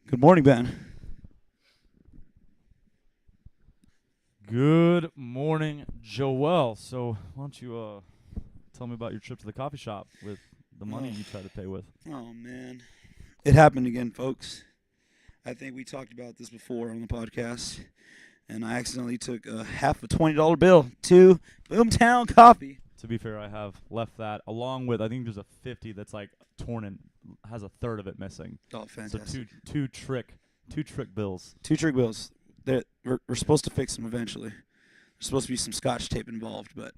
Good morning, Ben. Good morning, Joel. So why don't you tell me about your trip to the coffee shop with the money you tried to pay with? Oh, man. It happened again, folks. I think we talked about this before on the podcast, and I accidentally took half a $20 bill to Boomtown Coffee. To be fair, I have left that along with I think there's a 50 that's like torn and has a third of it missing. Oh, So fantastic. two trick bills. Two trick bills. We're supposed to fix them eventually. There's supposed to be some scotch tape involved, but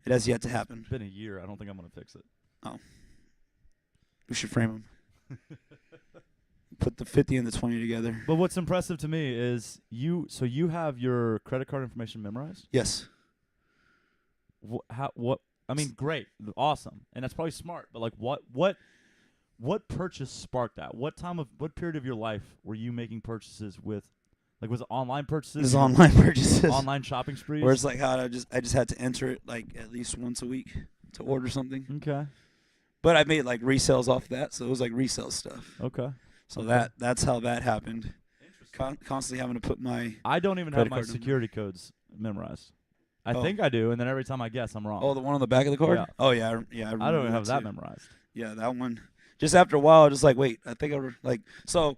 it has yet to happen. It's been a year. I don't think I'm gonna fix it. We should frame them. Put the 50 and the 20 together. But what's impressive to me is you have your credit card information memorized. Yes. I mean, great, awesome, and that's probably smart. But like, what purchase sparked that? What period of your life were you making purchases with? Like, was it online purchases? This is online purchases. Online shopping sprees. Where it's like how I just had to enter it like at least once a week to order something. Okay. But I made like resales off that, so it was like resale stuff. Okay. So Okay. that's how that happened. Constantly having to put my I don't even have credit my card number. security codes memorized. I Oh. think I do, and then every time I guess, I'm wrong. the one on the back of the card. Yeah. Oh yeah, I I remember don't even have that too. memorized. Yeah, that one. Just after a while, I was just like, wait, I think so.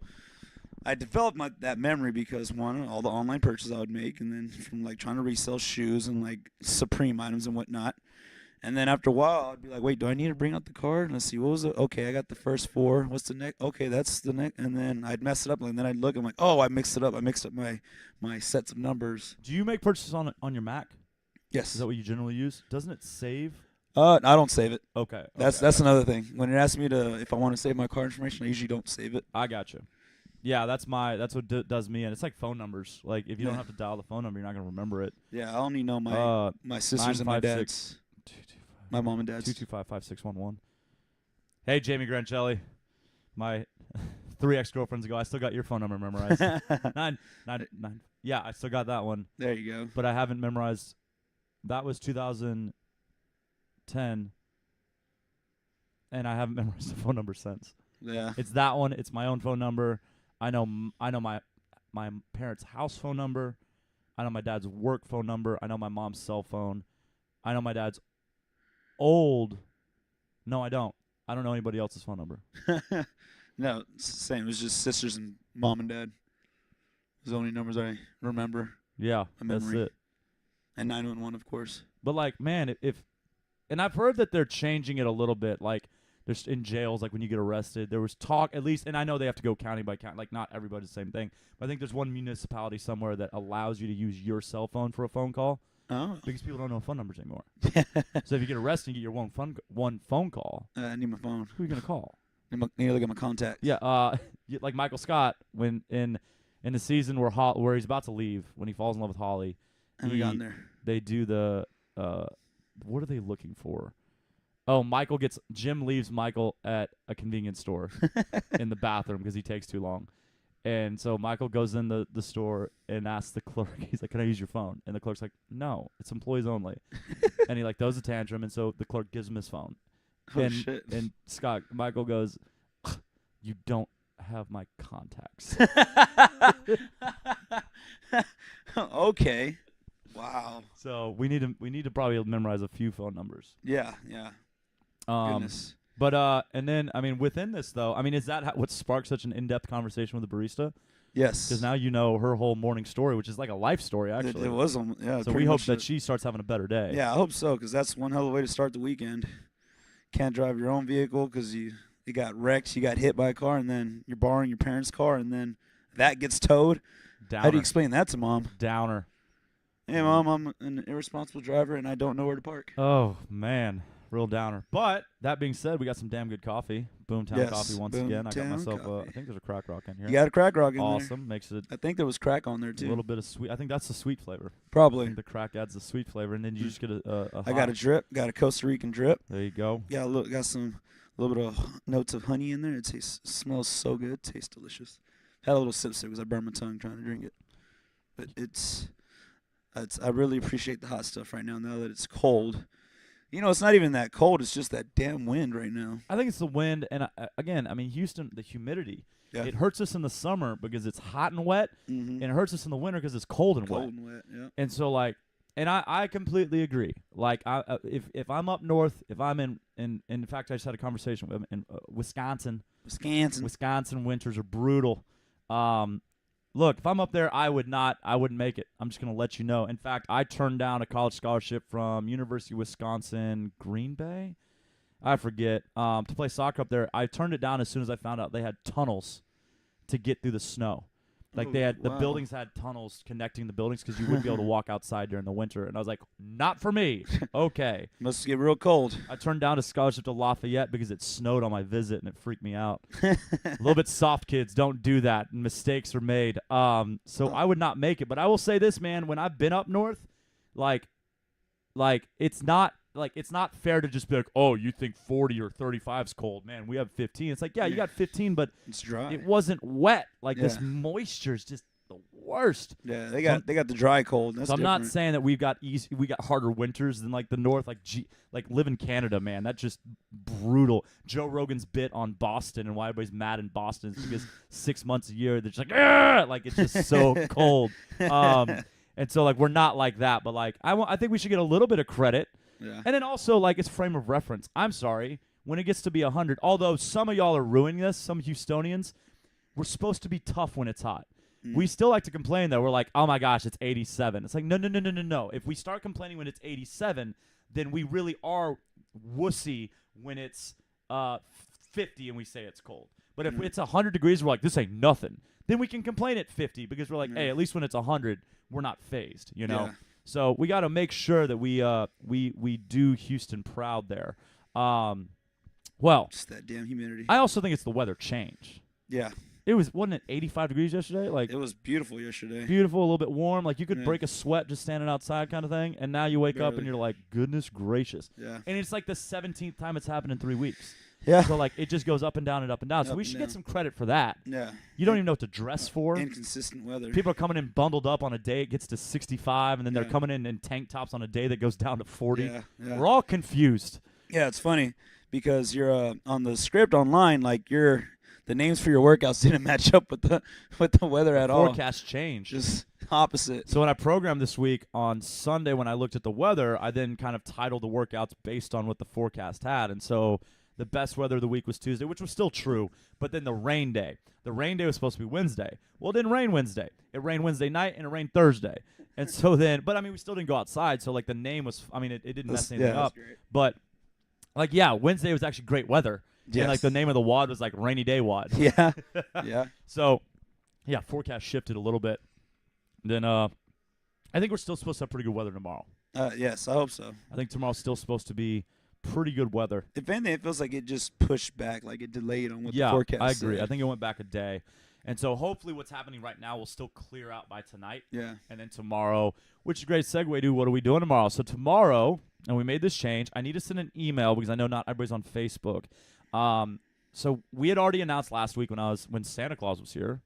I developed that memory because one, all the online purchases I would make, and then from like trying to resell shoes and like Supreme items and whatnot. And then after a while, I'd be like, wait, do I need to bring out the card? Let's see, what was it? Okay, I got the first four. What's the next? Okay, that's the next. And then I'd mess it up, and then I'd look, I'm like, oh, I mixed it up. I mixed up my sets of numbers. Do you make purchases on your Mac? Yes. Is that what you generally use? Doesn't it save? I don't save it. Okay. That's another thing. When it asks me if I want to save my card information, I usually don't save it. I got you. Yeah, that's what does me, and it's like phone numbers. Like if you don't Yeah. have to dial the phone number, you're not gonna remember it. Yeah, I only know my sisters and my dad's, my mom and dad's. 225-5611. Hey, Jamie Grancelli, my 3 ex-girlfriends ago, I still got your phone number memorized. 999. Yeah, I still got that one, There you go. but I haven't memorized. That was 2010, and I haven't memorized the phone number since. Yeah. It's that one. It's my own phone number. I know my parents' house phone number. I know my dad's work phone number. I know my mom's cell phone. I know my dad's old. No, I don't. I don't know anybody else's phone number. No, it's the same. It was just sisters and mom and dad. Those are the only numbers I remember. Yeah, A that's memory. it. And 911, of course. But like, man, and I've heard that they're changing it a little bit. Like, there's in jails, like when you get arrested, there was talk at least, and I know they have to go county by county. Like, not everybody's the same thing. But I think there's one municipality somewhere that allows you to use your cell phone for a phone call Oh. because people don't know phone numbers anymore. So if you get arrested and get your one phone call, I need my phone. who are you gonna call? Need to look at my contacts. Yeah, like Michael Scott when in the season where he's about to leave, when he falls in love with Holly, Haven't gotten there. they do the what are they looking for? Oh, Jim leaves Michael at a convenience store in the bathroom because he takes too long. And so Michael goes in the store and asks the clerk, he's like, "Can I use your phone?" And the clerk's like, "No, it's employees only." And he like throws a tantrum, and so the clerk gives him his phone. Oh, shit. And Michael goes, "You don't have my contacts." Okay. Wow. So we need to probably memorize a few phone numbers. Yeah. Goodness. But and then I mean within this though, I mean is that what sparked such an in-depth conversation with the barista? Yes. Because now you know her whole morning story, which is like a life story actually. It was. Yeah. So pretty we hope much that she starts having a better day. Yeah, I hope so, because that's one hell of a way to start the weekend. Can't drive your own vehicle because you got wrecked, you got hit by a car, and then you're borrowing your parents' car, and then that gets towed. Downer. How do you explain that to mom? Downer. Hey, Mom, I'm an irresponsible driver, and I don't know where to park. Oh man, real downer. But that being said, we got some damn good coffee. Boomtown Yes, coffee once again. I got Boomtown myself. coffee. I think there's a crack rock in here. You got a crack rock in there. Awesome. Makes it I think there was crack on there, a too. little bit of sweet. I think that's the sweet flavor. I Probably. think the crack adds the sweet flavor, and then you just get a I got a hot. drip, got a Costa Rican drip. There you go. Got a little bit of notes of honey in there. It smells so good. Tastes delicious. Had a little sip because I burned my tongue trying to drink it. But I really appreciate the hot stuff right now that it's cold. You know, it's not even that cold. It's just that damn wind right now. I think it's the wind, and again, I mean, Houston, the humidity. Yeah. It hurts us in the summer because it's hot and wet, Mm-hmm. and it hurts us in the winter because it's cold and wet. Cold and wet. Yeah. And so like, and I completely agree. Like if I'm up north, if I'm in fact I just had a conversation with him in Wisconsin. Wisconsin winters are brutal. Look, if I'm up there, I wouldn't make it. I'm just gonna let you know. In fact, I turned down a college scholarship from University of Wisconsin Green Bay. I forget, to play soccer up there. I turned it down as soon as I found out they had tunnels to get through the snow. Like the buildings had tunnels connecting the buildings because you wouldn't be able to walk outside during the winter. And I was like, not for me. Okay. Must get real cold. I turned down a scholarship to Lafayette because it snowed on my visit and it freaked me out. A little bit soft, kids. Don't do that. Mistakes are made. So I would not make it. But I will say this, man. When I've been up north, like it's not fair to just be like, oh, you think 40 or 35 is cold. Man, we have 15. It's like, yeah, you got 15, but it's dry. it wasn't wet. Like this moisture is just the worst. Yeah, they got the dry cold. That's so I'm different. not saying that we got harder winters than like the north. Like live in Canada, man. That's just brutal. Joe Rogan's bit on Boston and why everybody's mad in Boston is because 6 months a year they're just like, Argh! Like it's just so cold. And so like we're not like that, but like I think we should get a little bit of credit. Yeah. And then also, like, it's frame of reference. I'm sorry. When it gets to be 100, although some of y'all are ruining this, some Houstonians, we're supposed to be tough when it's hot. We still like to complain, though. We're like, oh, my gosh, it's 87. It's like, no. If we start complaining when it's 87, then we really are wussy when it's 50 and we say it's cold. But if it's 100 degrees, we're like, this ain't nothing. Then we can complain at 50 because we're like, hey, at least when it's 100, we're not phased, you know? Yeah. So we got to make sure that we do Houston proud there. Well, Just that damn humidity. I also think it's the weather change. Yeah. Wasn't it 85 degrees yesterday? Like It was beautiful yesterday. beautiful, a little bit warm. Like you could Yeah. break a sweat just standing outside kind of thing. And now you wake up and Barely. you're like, goodness gracious. Yeah. And it's like the 17th time it's happened in 3 weeks. Yeah. So like it just goes up and down and up and down. So Up we and should down. get some credit for that. Yeah. You don't even know what to dress for. Inconsistent weather. People are coming in bundled up on a day it gets to 65, and then they're Yeah. coming in tank tops on a day that goes down to 40. Yeah. Yeah. We're all confused. Yeah, it's funny because you're on the script online, like the names for your workouts didn't match up with the weather at all. Forecast change. Just opposite. So when I programmed this week on Sunday, when I looked at the weather, I then kind of titled the workouts based on what the forecast had. And so the best weather of the week was Tuesday, which was still true. But then the rain day. The rain day was supposed to be Wednesday. Well, it didn't rain Wednesday. It rained Wednesday night, and it rained Thursday. And so then, but I mean, we still didn't go outside. So like the name was, I mean, it didn't mess anything up. But like, yeah, Wednesday was actually great weather. Yes. And like the name of the WOD was like rainy day WOD. Yeah. Yeah. So, yeah, forecast shifted a little bit. Then I think we're still supposed to have pretty good weather tomorrow. Yes, I hope so. I think tomorrow's still supposed to be pretty good weather. If anything, it feels like it just pushed back, like it delayed on what the Yeah, forecast I agree. said. I think it went back a day. And so hopefully what's happening right now will still clear out by tonight. Yeah. And then tomorrow, which is a great segue to what are we doing tomorrow? So tomorrow, and we made this change, I need to send an email because I know not everybody's on Facebook. So we had already announced last week when Santa Claus was here.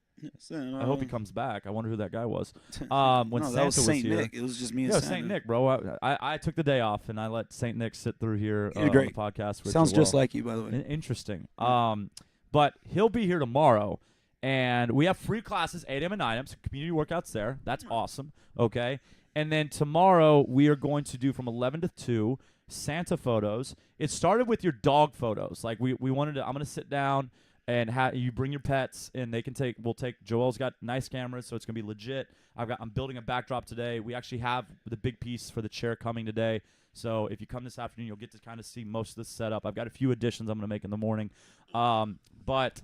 I hope he comes back. I wonder who that guy was. When no, Santa that was Saint here. Nick. It was just me and Yeah, Santa. Saint Nick, bro. I took the day off and I let Saint Nick sit through here You're on great. the podcast. With Sounds Joel. just like you, by the way. Interesting. But he'll be here tomorrow, and we have free classes, 8 a.m. and 9 a.m., so community workouts there. That's awesome. Okay. And then tomorrow we are going to do from 11 to 2 Santa photos. It started with your dog photos. Like we wanted to. I'm gonna sit down and you bring your pets, and we'll take. Joel's got nice cameras, so it's gonna be legit. I'm building a backdrop today. We actually have the big piece for the chair coming today. So if you come this afternoon, you'll get to kind of see most of the setup. I've got a few additions I'm gonna make in the morning, but.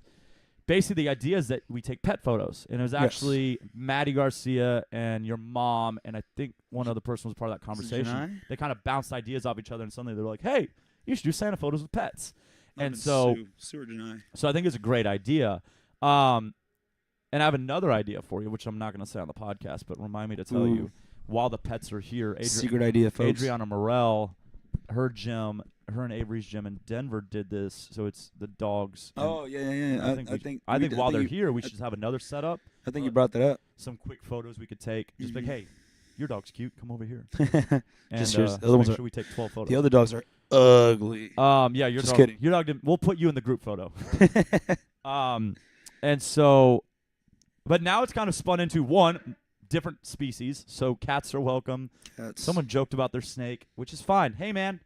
Basically, the idea is that we take pet photos, and it was actually Maddie Garcia and your mom, and I think one other person was part of that conversation. They kind of bounced ideas off each other, and suddenly they were like, "Hey, you should do Santa photos with pets." And so, Sue or Janai. So I think it's a great idea. And I have another idea for you, which I'm not going to say on the podcast, but remind me to tell you while the pets are here. Secret idea, folks. Adriana Morel, her gym. Her and Avery's gym in Denver did this, so it's the dogs. Oh yeah. I think while they're here, we should have another setup. I think you brought that up. Some quick photos we could take. Just like, hey, your dog's cute. Come over here. And Just the other ones we take 12 photos. The other dogs are ugly. Yeah, your Just dog. kidding. Your dog didn't. We'll put you in the group photo. And so, but now it's kind of spun into one different species. So cats are welcome. Cats. Someone joked about their snake, which is fine. Hey, man,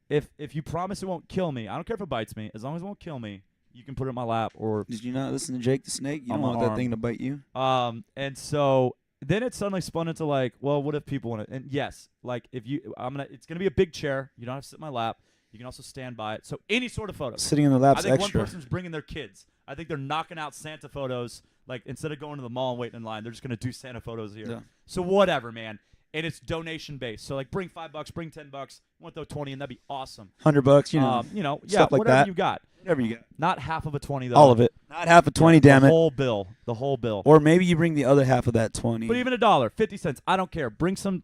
if you promise it won't kill me, I don't care if it bites me. As long as it won't kill me, you can put it in my lap or Did you not listen to Jake the Snake? You on don't my want that arm. thing to bite you. And so then it suddenly spun into like, well, what if people want to? And yes, like if you, it's gonna be a big chair. You don't have to sit in my lap. You can also stand by it. So any sort of photos. Sitting in the I lap's think extra. one person's bringing their kids. I think they're knocking out Santa photos. Like instead of going to the mall and waiting in line, they're just gonna do Santa photos here. Yeah. So whatever, man. And it's donation based. So like, bring $5, bring $10. Want to throw 20, and that'd be awesome. $100, Yeah, stuff like whatever that. you got. Whatever you got. Not half of a 20 though. All of it. Not half a 20, damn The it. whole bill. The whole bill. Or maybe you bring the other half of that 20. But even $1, 50 cents, I don't care. Bring some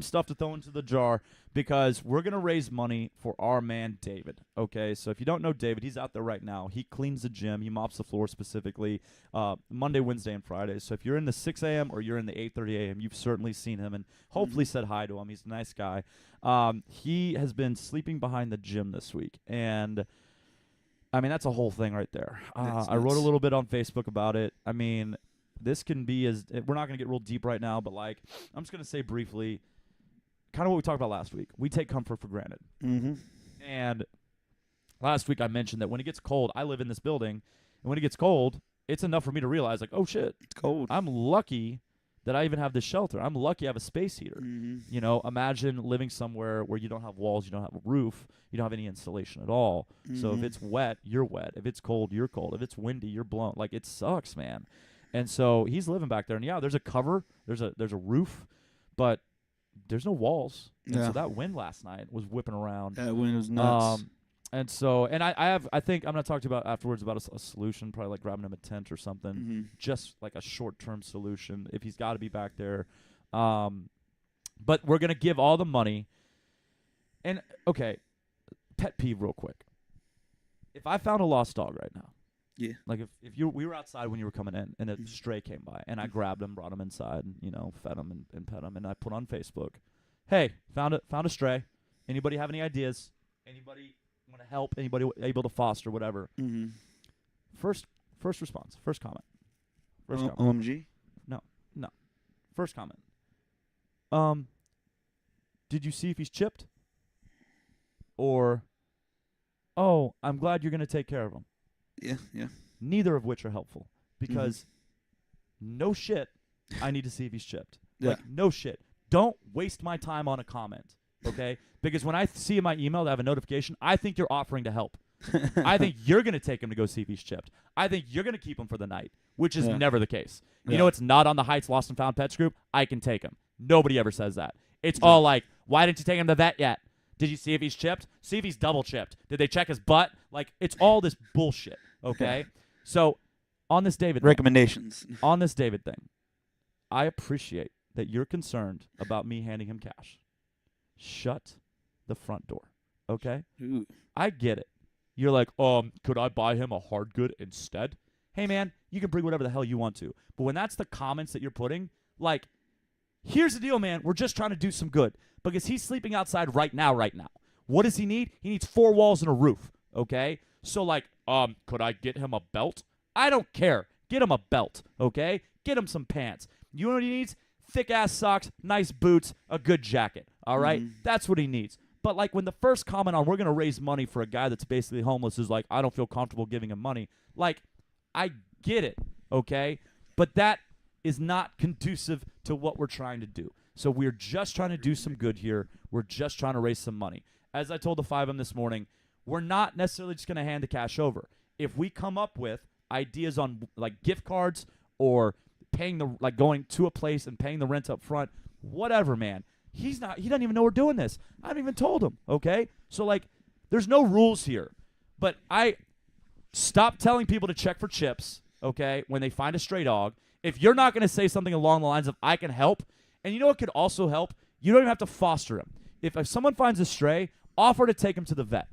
stuff to throw into the jar because we're gonna raise money for our man David. Okay, so if you don't know David, he's out there right now. He cleans the gym. He mops the floor specifically Monday, Wednesday, and Friday. So if you're in the 6 a.m. or you're in the 8:30 a.m., you've certainly seen him and hopefully said hi to him. He's a nice guy. He has been sleeping behind the gym this week, and I mean that's a whole thing right there. I wrote a little bit on Facebook about it. I mean, this can be we're not gonna get real deep right now, but like I'm just gonna say briefly. Kind of what we talked about last week. We take comfort for granted. Mm-hmm. And last week I mentioned that when it gets cold, I live in this building, and when it gets cold, it's enough for me to realize, like, oh, shit, It's cold. I'm lucky that I even have this shelter. I'm lucky I have a space heater. Mm-hmm. You know, imagine living somewhere where you don't have walls, you don't have a roof, you don't have any insulation at all. So if Mhm. it's wet, you're wet. If it's cold, you're cold. If it's windy, you're blown. Like, it sucks, man. And so he's living back there. And, yeah, there's a cover. There's a roof. But there's no walls. And Yeah. so that wind last night was whipping around. That wind was nuts. And so, and I think I'm going to talk to you about afterwards about a solution, probably like grabbing him a tent or something, Mm-hmm. just like a short-term solution if he's got to be back there. But we're going to give all the money. And, okay, pet peeve real quick. If I found a lost dog right now, Yeah. like if we were outside when you were coming in and a stray came by and I grabbed him, brought him inside, and, you know, fed him and pet him, and I put on Facebook, hey, found a stray. Anybody have any ideas? Anybody want to help? Anybody able to foster, whatever? Mm-hmm. First response, first comment. First comment. OMG. First comment. Did you see if he's chipped? Or, oh, I'm glad you're going to take care of him. Yeah, yeah. Neither of which are helpful because no shit, I need to see if he's chipped. Yeah. Like, no shit. Don't waste my time on a comment, okay? Because when I see in my email that I have a notification, I think you're offering to help. I think you're going to take him to go see if he's chipped. I think you're going to keep him for the night, which is Yeah. never the case. You Yeah. know, it's not on the Heights Lost and Found Pets group. I can take him. Nobody ever says that. It's all like, why didn't you take him to the vet yet? Did you see if he's chipped? See if he's double chipped. Did they check his butt? Like, it's all this bullshit, okay? So, on this David Recommendations. on this David thing, I appreciate that you're concerned about me handing him cash. Shut the front door, okay? Ooh. I get it. You're like, could I buy him a hard good instead? Hey, man, you can bring whatever the hell you want to. But when that's the comments that you're putting, like, here's the deal, man. We're just trying to do some good because he's sleeping outside right now. What does he need? He needs 4 walls and a roof, okay? So, like, could I get him a belt? I don't care. Get him a belt, okay? Get him some pants. You know what he needs? Thick-ass socks, nice boots, a good jacket, all right? That's what he needs. But, like, when the first comment on we're going to raise money for a guy that's basically homeless is like, I don't feel comfortable giving him money, like, I get it, okay? But that is not conducive to what we're trying to do. So we're just trying to do some good here. We're just trying to raise some money. As I told the 5 of them this morning, we're not necessarily just going to hand the cash over. If we come up with ideas on, like, gift cards or paying going to a place and paying the rent up front, whatever, man. He doesn't even know we're doing this. I haven't even told him, okay? So, like, there's no rules here. But I stop telling people to check for chips, okay, when they find a stray dog. If you're not going to say something along the lines of I can help, and you know what could also help? You don't even have to foster him. If someone finds a stray, offer to take him to the vet.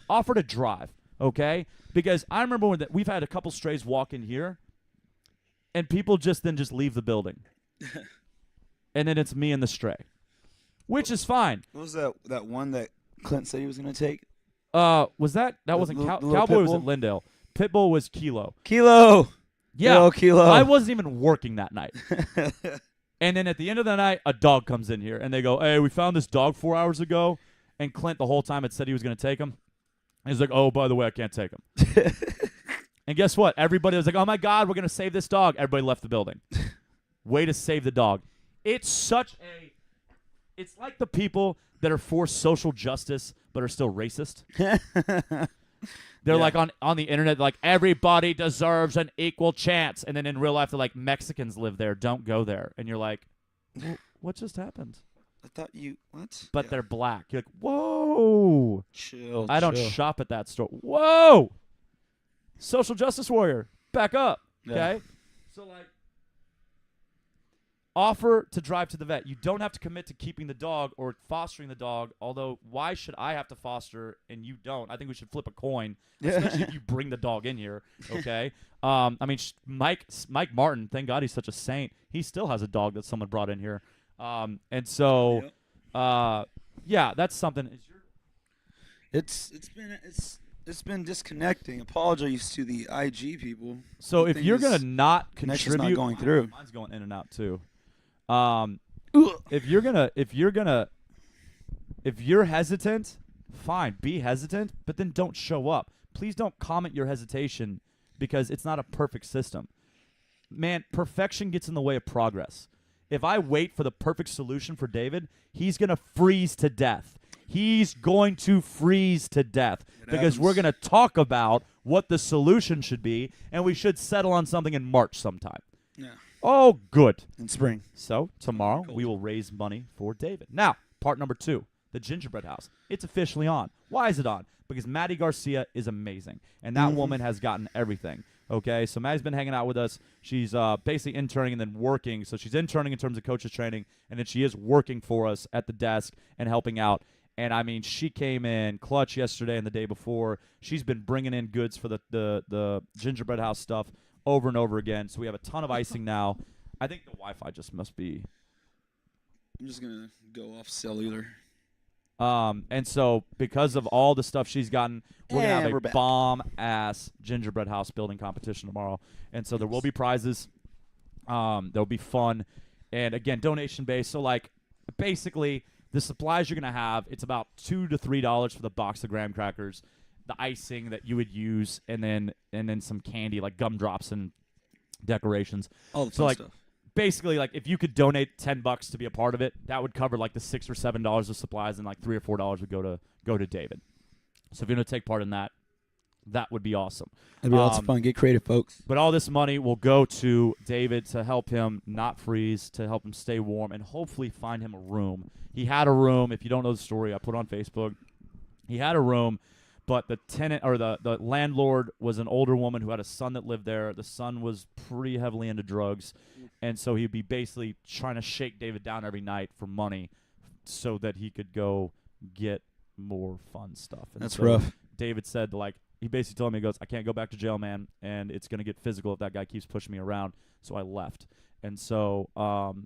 Offer to drive, okay? Because I remember when we've had a couple strays walk in here, and people just leave the building. And then it's me and the stray, which is fine. What was that one that Clint said he was going to take? Was that wasn't the little Cowboy pit was bull? at Lindale. Pitbull was Kilo. Kilo! Yeah. Kilo. I wasn't even working that night. And then at the end of the night, a dog comes in here, and they go, hey, we found this dog 4 hours ago. And Clint the whole time had said he was going to take him. And he's like, oh, by the way, I can't take him. And guess what? Everybody was like, oh, my God, we're going to save this dog. Everybody left the building. Way to save the dog. It's like the people that are for social justice but are still racist. They're like on the internet, like, everybody deserves an equal chance. And then in real life, they're like, Mexicans live there. Don't go there. And you're like, well, what just happened? I thought you, what? But they're black. You're like, whoa. Chill. I don't shop at that store. Whoa. Social justice warrior. Back up. Okay? Yeah. So, like, offer to drive to the vet. You don't have to commit to keeping the dog or fostering the dog, although why should I have to foster and you don't? I think we should flip a coin, especially if you bring the dog in here, okay? I mean, Mike Martin, thank God he's such a saint. He still has a dog that someone brought in here. And so, yeah, that's something. It's been disconnecting. Apologies to the IG people. So if you're gonna not connection's contribute, not going through. Mine's going in and out too. If you're hesitant, fine, be hesitant, but then don't show up. Please don't comment your hesitation because it's not a perfect system. Man, perfection gets in the way of progress. If I wait for the perfect solution for David, he's going to freeze to death. He's going to freeze to death because we're going to talk about what the solution should be, and we should settle on something in March sometime. Yeah. Oh, good. In spring. So tomorrow we will raise money for David. Now, part number 2, the gingerbread house. It's officially on. Why is it on? Because Maddie Garcia is amazing, and that woman has gotten everything. Okay, so Maddie's been hanging out with us. She's basically interning and then working. So she's interning in terms of coaches training, and then she is working for us at the desk and helping out. And, I mean, she came in clutch yesterday and the day before. She's been bringing in goods for the gingerbread house stuff over and over again. So we have a ton of icing now. I think the Wi-Fi just must be. I'm just going to go off cellular. And so because of all the stuff she's gotten, we're going to have a back. bomb-ass gingerbread house building competition tomorrow. And so there will be prizes. There'll be fun. And, again, donation-based. So, like, basically the supplies you're going to have, it's about $2 to $3 for the box of graham crackers, the icing that you would use, and then some candy like gumdrops and decorations. All the fun stuff. Basically, like, if you could donate $10 to be a part of it, that would cover like the $6 or $7 of supplies, and like $3 or $4 would go to David. So if you're gonna take part in that, that would be awesome. It'd be lots of fun. Get creative, folks. But all this money will go to David to help him not freeze, to help him stay warm, and hopefully find him a room. He had a room. If you don't know the story, I put it on Facebook. He had a room, but the tenant or the landlord was an older woman who had a son that lived there. The son was pretty heavily into drugs, and so he'd be basically trying to shake David down every night for money so that he could go get more fun stuff. And That's so rough. David said, like, he basically told me, he goes, I can't go back to jail, man, and it's going to get physical if that guy keeps pushing me around. So I left. And so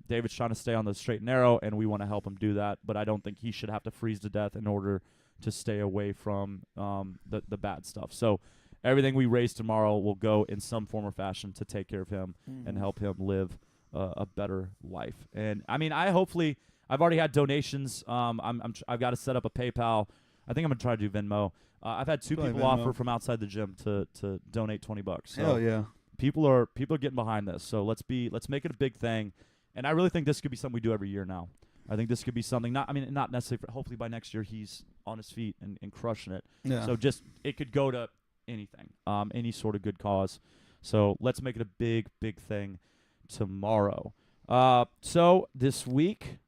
David's trying to stay on the straight and narrow, and we want to help him do that. But I don't think he should have to freeze to death in order to stay away from the bad stuff. So everything we raise tomorrow will go in some form or fashion to take care of him and help him live a better life. And, I mean, I've already had donations. I've got to set up a PayPal. I think I'm going to try to do Venmo. I've had 2 people offer from outside the gym to donate $20. So Hell yeah. People are getting behind this. So let's make it a big thing. And I really think this could be something we do every year now. I think this could be something not necessarily hopefully by next year he's on his feet and crushing it. Yeah. So just it could go to anything, any sort of good cause. So let's make it a big thing tomorrow. So this week,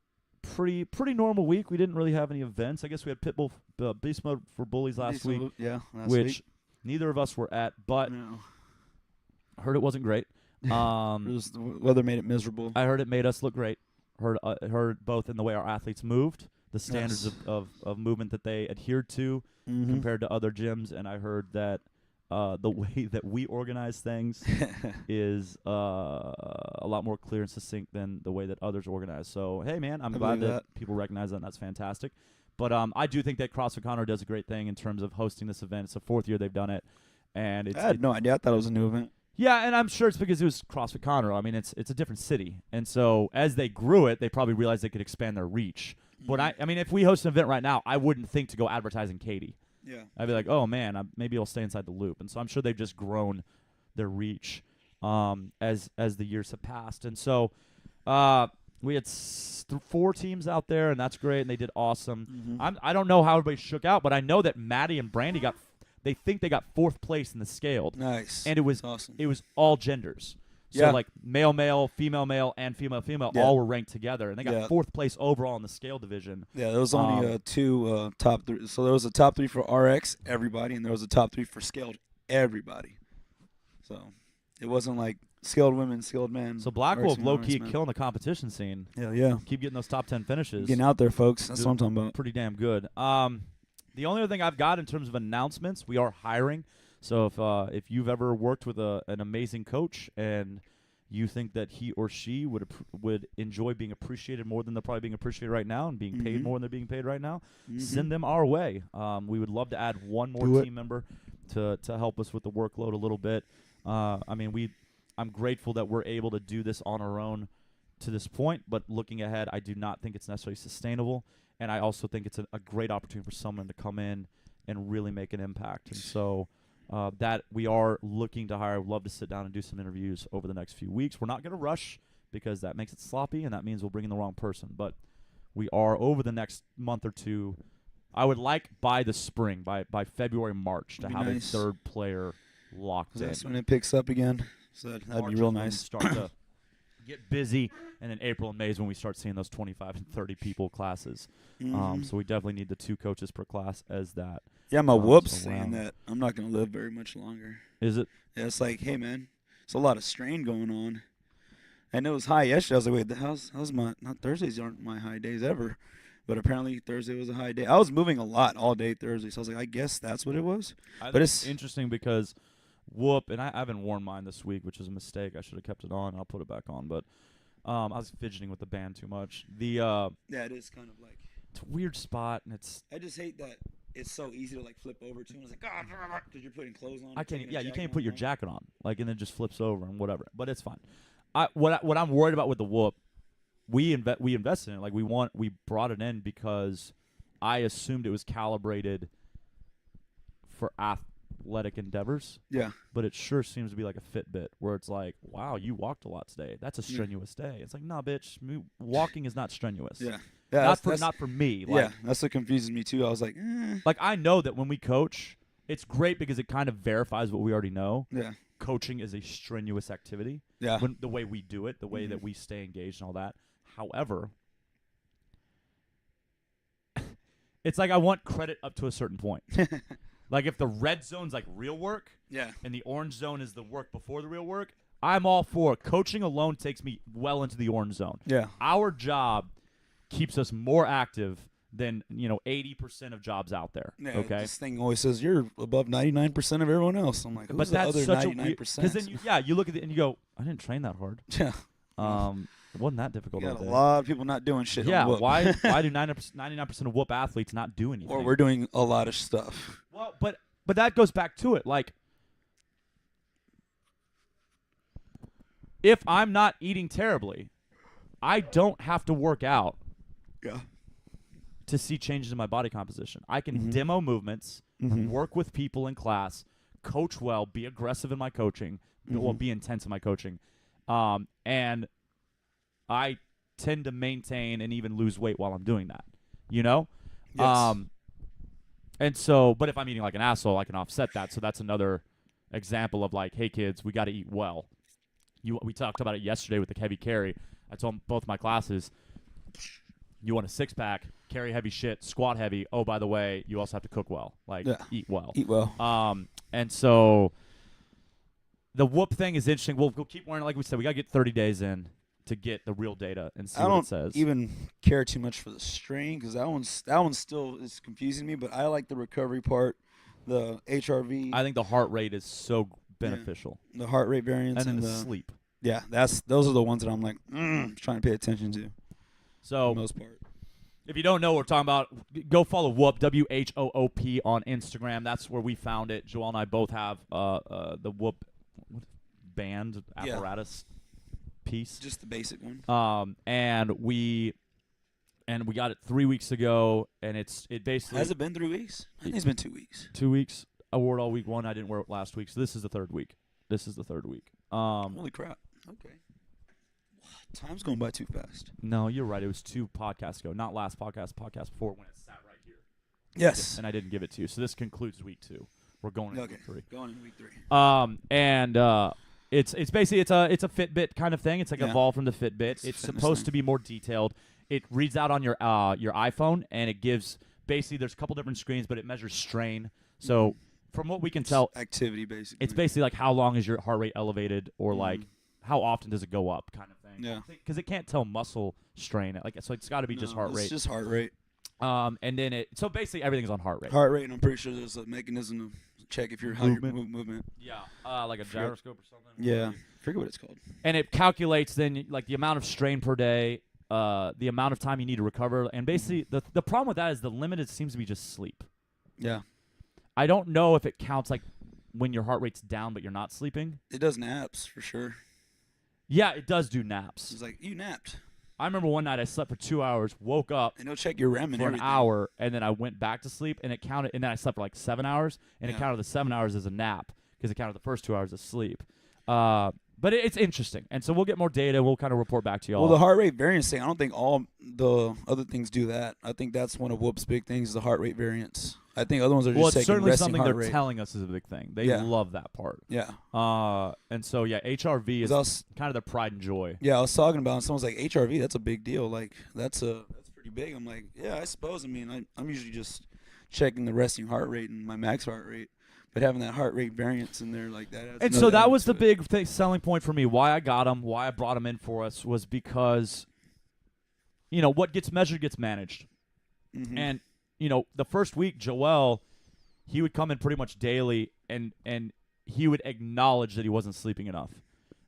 pretty normal week. We didn't really have any events. I guess we had Pitbull Beast Mode for Bullies last week. Yeah, which neither of us were at, but heard it wasn't great. The weather made it miserable. I heard it made us look great. Heard both in the way our athletes moved, the standards of movement that they adhered to compared to other gyms, and I heard that the way that we organize things is a lot more clear and succinct than the way that others organize. So, hey, man, I'm glad that people recognize that, and that's fantastic. But I do think that CrossFit Conroe does a great thing in terms of hosting this event. It's the 4th year they've done it. And I had no idea. I thought it was a new event. Yeah, and I'm sure it's because it was CrossFit Conroe. I mean, it's a different city, and so as they grew it, they probably realized they could expand their reach. But I mean, if we host an event right now, I wouldn't think to go advertising Katy. Yeah. I'd be like, oh man, maybe I'll stay inside the loop. And so I'm sure they've just grown their reach as the years have passed. And so we had 4 teams out there, and that's great, and they did awesome. I don't know how everybody shook out, but I know that Maddie and Brandy they think they got 4th place in the scaled. Nice. And it was awesome. It was all genders. So Yeah. like male, male, and female Yeah. all were ranked together, and they got Yeah. 4th place overall in the scale division. Yeah, there was only 2 top 3. So there was a top 3 for RX, everybody, and there was a top 3 for scaled, everybody. So it wasn't like scaled women, scaled men. So Blackwell RX, low key men. killing the competition scene. Hell yeah. Keep getting those top 10 finishes. Getting out there, folks. That's Doing what I'm talking about. Pretty damn good. The only other thing I've got in terms of announcements, we are hiring. So if you've ever worked with an amazing coach and you think that he or she would enjoy being appreciated more than they're probably being appreciated right now and being paid more than they're being paid right now, send them our way. We would love to add one more team member to help us with the workload a little bit. I mean, I'm grateful that we're able to do this on our own to this point, but looking ahead, I do not think it's necessarily sustainable, and I also think it's a great opportunity for someone to come in and really make an impact. And so that we are looking to hire. We'd love to sit down and do some interviews over the next few weeks. We're not going to rush because that makes it sloppy, and that means we'll bring in the wrong person. But we are over the next month or two. I would like by the spring, by February, March, to have nice. a 3rd player locked in. That's when it picks up again. So that'd March be is real when we nice. start to get busy, and then April and May is when we start seeing those 25 and 30 people classes. So we definitely need the 2 coaches per class as that. Yeah, my whoop's so saying that I'm not going to live very much longer. Is it? Yeah, it's like, hey, man, it's a lot of strain going on. I know it was high yesterday. I was like, wait, how's my – not Thursdays aren't my high days ever. But apparently Thursday was a high day. I was moving a lot all day Thursday, so I was like, I guess that's what it was. But it's interesting because whoop, and I haven't worn mine this week, which is a mistake. I should have kept it on. I'll put it back on. But I was fidgeting with the band too much. Yeah, it is kind of like – it's a weird spot, and it's – I just hate that it's so easy to like flip over to. And it's like, because you're putting clothes on. I can't. Yeah, you can't on put your and jacket on, like, and then just flips over and whatever. But it's fine. What I'm worried about with the whoop, we invested in it. Like we brought it in because I assumed it was calibrated for athletic endeavors. Yeah. But it sure seems to be like a Fitbit where it's like, wow, you walked a lot today. That's a strenuous day. It's like, nah, bitch, walking is not strenuous. Yeah. Not for me. Like, yeah, that's what confuses me too. I was like, like I know that when we coach, it's great because it kind of verifies what we already know. Yeah. Coaching is a strenuous activity. Yeah. The way we do it, the way that we stay engaged and all that. However, it's like I want credit up to a certain point. Like if the red zone's like real work, yeah, and the orange zone is the work before the real work, I'm all for it. Coaching alone takes me well into the orange zone. Yeah. Our job keeps us more active than 80% of jobs out there. Yeah, okay. This thing always says you're above 99% of everyone else. I'm like, who's But the that's other such 99%? because then you look at it and you go, I didn't train that hard. Yeah. It wasn't that difficult. You got all a day. lot of people not doing shit. Yeah, on Whoop. why do 99% of whoop athletes not do anything? Or we're doing a lot of stuff. Well, but that goes back to it. Like, if I'm not eating terribly, I don't have to work out. Yeah. To see changes in my body composition. I can demo movements, work with people in class, coach well, be aggressive in my coaching, well, be intense in my coaching, and I tend to maintain and even lose weight while I'm doing that. Yes. And so, but if I'm eating like an asshole, I can offset that. So that's another example of like, hey kids, we got to eat well. We talked about it yesterday with the heavy carry. I told both my classes, you want a 6-pack, carry heavy shit, squat heavy. Oh, by the way, you also have to cook well, eat well. Eat well. And so the whoop thing is interesting. We'll keep wearing it. Like we said, we got to get 30 days in to get the real data and see what it says. I don't even care too much for the strain because that one still is confusing me. But I like the recovery part, the HRV. I think the heart rate is so beneficial. Yeah, the heart rate variance and then and the sleep. Yeah, those are the ones that I'm like trying to pay attention to. So for the most part. If you don't know what we're talking about, go follow Whoop, WHOOP on Instagram. That's where we found it. Joel and I both have the Whoop band apparatus piece. Just the basic one. And we got it 3 weeks ago, and it basically Has it been 3 weeks? I think it's been 2 weeks. 2 weeks. I wore it all week 1. I didn't wear it last week, so this is the third week. Holy crap! Okay. Time's going by too fast. No, you're right. It was 2 podcasts ago, not last podcast. Podcast before when it sat right here. Yes. And I didn't give it to you. So this concludes week 2. We're going into week 3. Going into week 3. It's basically it's a Fitbit kind of thing. It's like evolved from the Fitbit. It's supposed to be more detailed. It reads out on your iPhone, and it gives basically there's a couple different screens, but it measures strain. So from what we can tell, activity basically. it's basically like how long is your heart rate elevated, or like how often does it go up, kind of thing. Yeah. Because it can't tell muscle strain. Like so, it's got to be just heart rate. It's just heart rate. And then so basically everything's on heart rate. Heart rate, and I'm pretty sure there's a mechanism to check if you're movement. Yeah. Like a gyroscope or something. Yeah. I forget what it's called. And it calculates then like the amount of strain per day, the amount of time you need to recover, and basically the problem with that is the limit seems to be just sleep. Yeah. I don't know if it counts like when your heart rate's down but you're not sleeping. It does naps for sure. Yeah, it does do naps. It's like you napped. I remember one night I slept for 2 hours, woke up and it'll check your REM and for everything. an hour, and then I went back to sleep, and it counted. And then I slept for like 7 hours, and it counted the 7 hours as a nap because it counted the first 2 hours as sleep. But it's interesting, and so we'll get more data. We'll kind of report back to y'all. Well, the heart rate variance thing, I don't think all the other things do that. I think that's one of Whoop's big things, is the heart rate variance. I think other ones are just it's taking certainly resting something heart they're rate. telling us is a big thing. They love that part. Yeah. And so HRV is kind of their pride and joy. Yeah, I was talking about it, and someone's like, HRV, that's a big deal. Like that's pretty big. I'm like, yeah, I suppose. I mean, I'm usually just checking the resting heart rate and my max heart rate. But having that heart rate variance in there like that. And so that was the big selling point for me. Why I got them, why I brought them in for us, was because, what gets measured gets managed. Mm-hmm. And, the first week, Joel, he would come in pretty much daily, and he would acknowledge that he wasn't sleeping enough.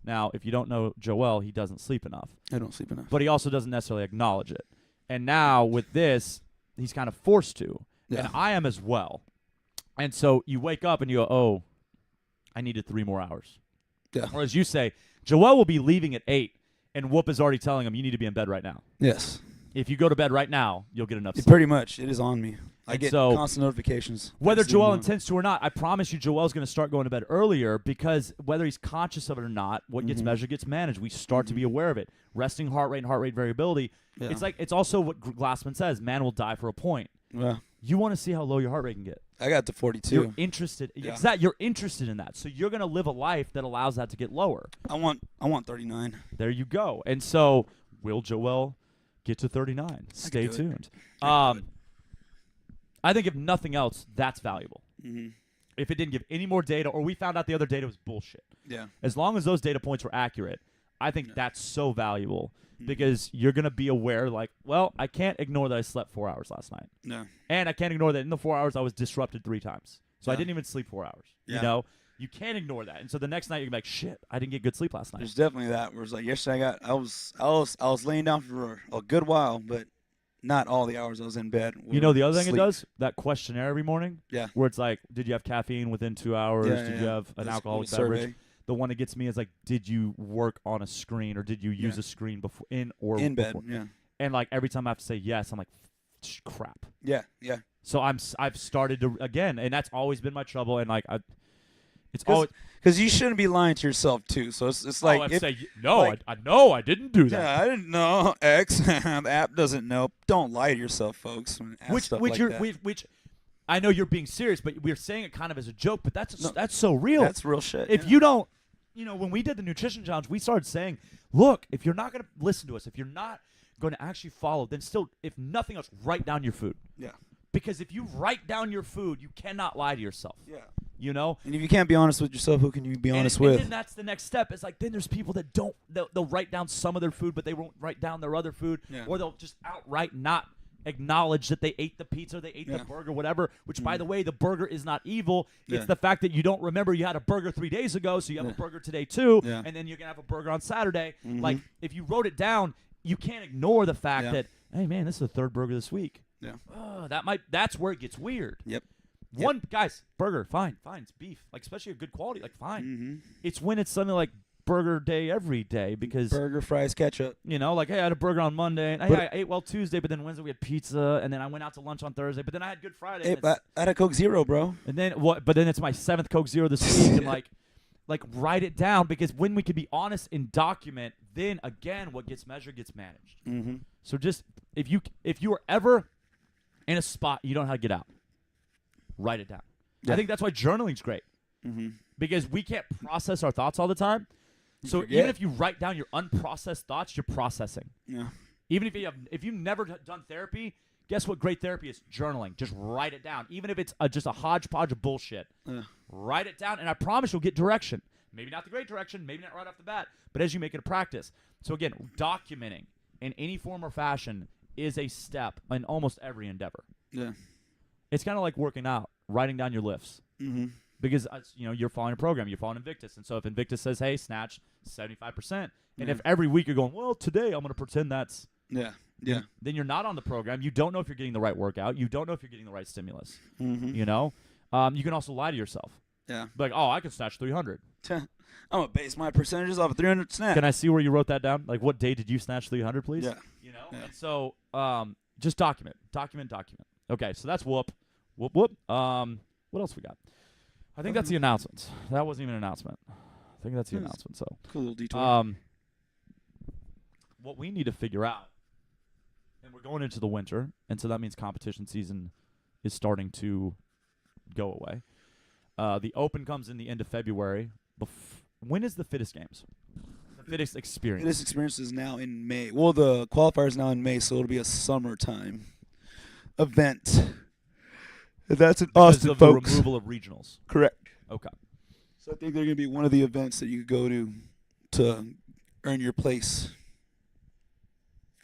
Now, if you don't know Joel, he doesn't sleep enough. I don't sleep enough. But he also doesn't necessarily acknowledge it. And now with this, he's kind of forced to. Yeah. And I am as well. And so you wake up and you go, oh, I needed 3 more hours. Yeah. Or as you say, Joel will be leaving at 8, and Whoop is already telling him, you need to be in bed right now. Yes. If you go to bed right now, you'll get enough sleep. Pretty much. It is on me. I And get so, constant notifications. Whether Joel intends to or not, I promise you Joel's going to start going to bed earlier, because whether he's conscious of it or not, what gets measured gets managed. We start to be aware of it. Resting heart rate and heart rate variability. Yeah. It's also what Glassman says, man will die for a point. Yeah. You want to see how low your heart rate can get. I got to 42. You're interested. Yeah. You're interested in that. So you're going to live a life that allows that to get lower. I want 39. There you go. And so will Joel get to 39? Stay tuned. I think if nothing else, that's valuable. Mm-hmm. If it didn't give any more data, or we found out the other data was bullshit. Yeah. As long as those data points were accurate, I think that's so valuable, because you're going to be aware, like, well, I can't ignore that I slept 4 hours last night. No. And I can't ignore that in the 4 hours I was disrupted 3 times. So I didn't even sleep 4 hours. Yeah. You can't ignore that. And so the next night you're going to be like, shit, I didn't get good sleep last night. There's definitely that. Where it's like yesterday I was laying down for a good while, but not all the hours I was in bed. You know the other thing it does? That questionnaire every morning? Yeah. Where it's like, did you have caffeine within 2 hours? Did you have an alcoholic beverage? Survey. The one that gets me is like, did you work on a screen, or did you use a screen before in bed? Before? Yeah. And like every time I have to say yes, I'm like, crap. Yeah. Yeah. So I've started to again, and that's always been my trouble. And like it's always because you shouldn't be lying to yourself too. So it's like I know I didn't do that. Yeah, I didn't know. X the app doesn't know. Don't lie to yourself, folks. Which I know you're being serious, but we're saying it kind of as a joke. But that's so real. That's real shit. If you don't, when we did the nutrition challenge, we started saying, look, if you're not going to listen to us, if you're not going to actually follow, then still, if nothing else, write down your food. Yeah. Because if you write down your food, you cannot lie to yourself. Yeah. And if you can't be honest with yourself, who can you be honest with? And then that's the next step. It's like, then there's people that they'll write down some of their food, but they won't write down their other food. Yeah. Or they'll just outright not acknowledge that they ate the pizza, they ate the burger, whatever, which, by the way, the burger is not evil. It's the fact that you don't remember you had a burger 3 days ago, so you have a burger today too, and then you're going to have a burger on Saturday. Like, if you wrote it down, you can't ignore the fact that, hey, man, this is the 3rd burger this week. Yeah. That's where it gets weird. Yep. One guys, burger, fine, it's beef, like especially a good quality, like fine. Mm-hmm. It's when it's something like burger day every day because Burger, fries, ketchup. like hey, I had a burger on Monday and hey, I ate well Tuesday, but then Wednesday we had pizza, and then I went out to lunch on Thursday, but then I had Good Friday. Hey, I had a Coke Zero, bro. And then what? But then it's my 7th Coke Zero this week, and like write it down, because when we can be honest and document, then again what gets measured gets managed. Mm-hmm. So just if you are ever in a spot you don't know how to get out, write it down. Yeah. I think that's why journaling's great, Mm-hmm. because we can't process our thoughts all the time. So forget. even if you write down your unprocessed thoughts, you're processing. Yeah. Even if you've never done therapy, guess what great therapy is? Journaling. Just write it down. Even if it's just a hodgepodge of bullshit, write it down, and I promise you'll get direction. Maybe not the great direction, maybe not right off the bat, but as you make it a practice. So again, documenting in any form or fashion is a step in almost every endeavor. Yeah. It's kind of like working out, writing down your lifts. Mm-hmm. Because you're following a program, you're following Invictus, and so if Invictus says, "Hey, snatch 75%," and if every week you're going, "Well, today I'm going to pretend that's," yeah, then you're not on the program. You don't know if you're getting the right workout. You don't know if you're getting the right stimulus. mm-hmm. You can also lie to yourself. Yeah. Be like, "Oh, I can snatch 300." I'm gonna base my percentages off of 300 snatch. Can I see where you wrote that down? Like, what day did you snatch 300, please? Yeah. Yeah. And so, just document. Okay, so that's whoop. What else we got? I think that's the announcements. That wasn't even an announcement. I think that's the announcement. So cool little detour. What we need to figure out, and we're going into the winter, and so that means competition season is starting to go away. The Open comes in the end of February. When is the Fittest Games? The Fittest Experience. Fittest Experience is now in May. Well, the qualifier is now in May, so it'll be a summertime event. That's in because Austin, of folks. the removal of regionals. Correct. Okay. So I think they're going to be one of the events that you could go to earn your place,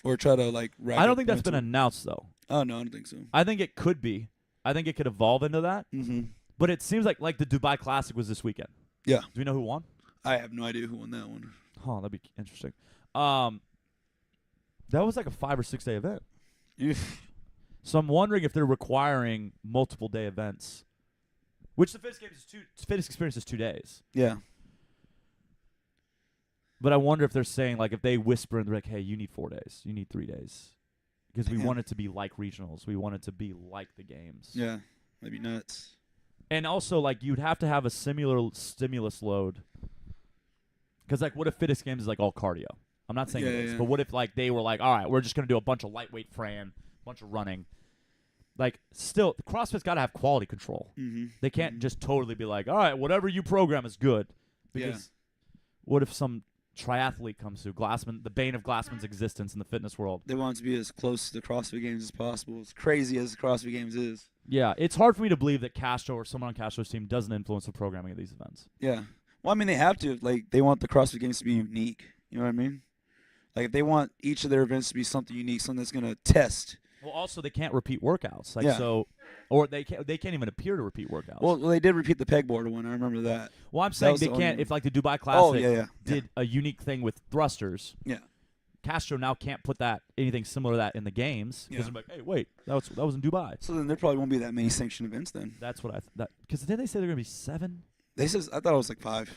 or try to rack I don't up think that's points been announced though. Oh no, I don't think so. I think it could be. I think it could evolve into that. Mm-hmm. But it seems like the Dubai Classic was this weekend. Yeah. Do we know who won? I have no idea who won that one. Oh, that'd be interesting. That was like a 5 or 6 day event. So I'm wondering if they're requiring multiple day events, which the Fittest Experience is 2 days. Yeah. But I wonder if they're saying, if they whisper and they're like, "Hey, you need 4 days, you need 3 days," because we want it to be like regionals, we want it to be like the games. Yeah, that'd be nuts. And also, you'd have to have a similar stimulus load. Because, what if Fittest Games is, all cardio? I'm not saying it is. Yeah. But what if, they were like, all right, we're just going to do a bunch of lightweight Fran, a bunch of running. Still, CrossFit's got to have quality control. Mm-hmm. They can't just totally be like, all right, whatever you program is good. Because what if some triathlete comes through, Glassman, the bane of Glassman's existence in the fitness world? They want it to be as close to the CrossFit Games as possible. As crazy as the CrossFit Games is. Yeah, it's hard for me to believe that Castro or someone on Castro's team doesn't influence the programming of these events. Yeah. Well, I mean, they have to. They want the CrossFit Games to be unique. You know what I mean? If they want each of their events to be something unique, something that's going to test. Well, also, they can't repeat workouts. Or they can't even appear to repeat workouts. Well, they did repeat the pegboard one. I remember that. Well, I'm saying they can't. If the Dubai Classic did a unique thing with thrusters, Castro now can't put anything similar to that in the games because they're like, hey, wait, that was in Dubai. So then there probably won't be that many sanctioned events then. That's what because didn't they say they're gonna be 7? I thought it was 5. 5,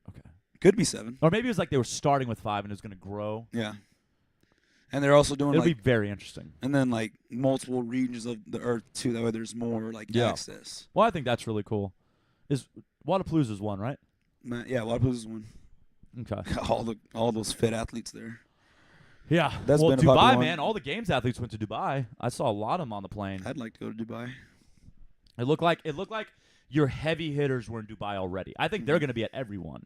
okay. Could be 7. Or maybe it was they were starting with 5 and it was gonna grow. Yeah. And they're also doing it'll be very interesting. And then multiple regions of the earth too. That way there's more access. Well, I think that's really cool. Is Wadapalooza's one, right? Yeah, Wadapalooza's one. Okay. all those fit athletes there. Yeah. That's been a Dubai, popular man. one. All the games athletes went to Dubai. I saw a lot of them on the plane. I'd like to go to Dubai. It looked like your heavy hitters were in Dubai already. I think they're going to be at every one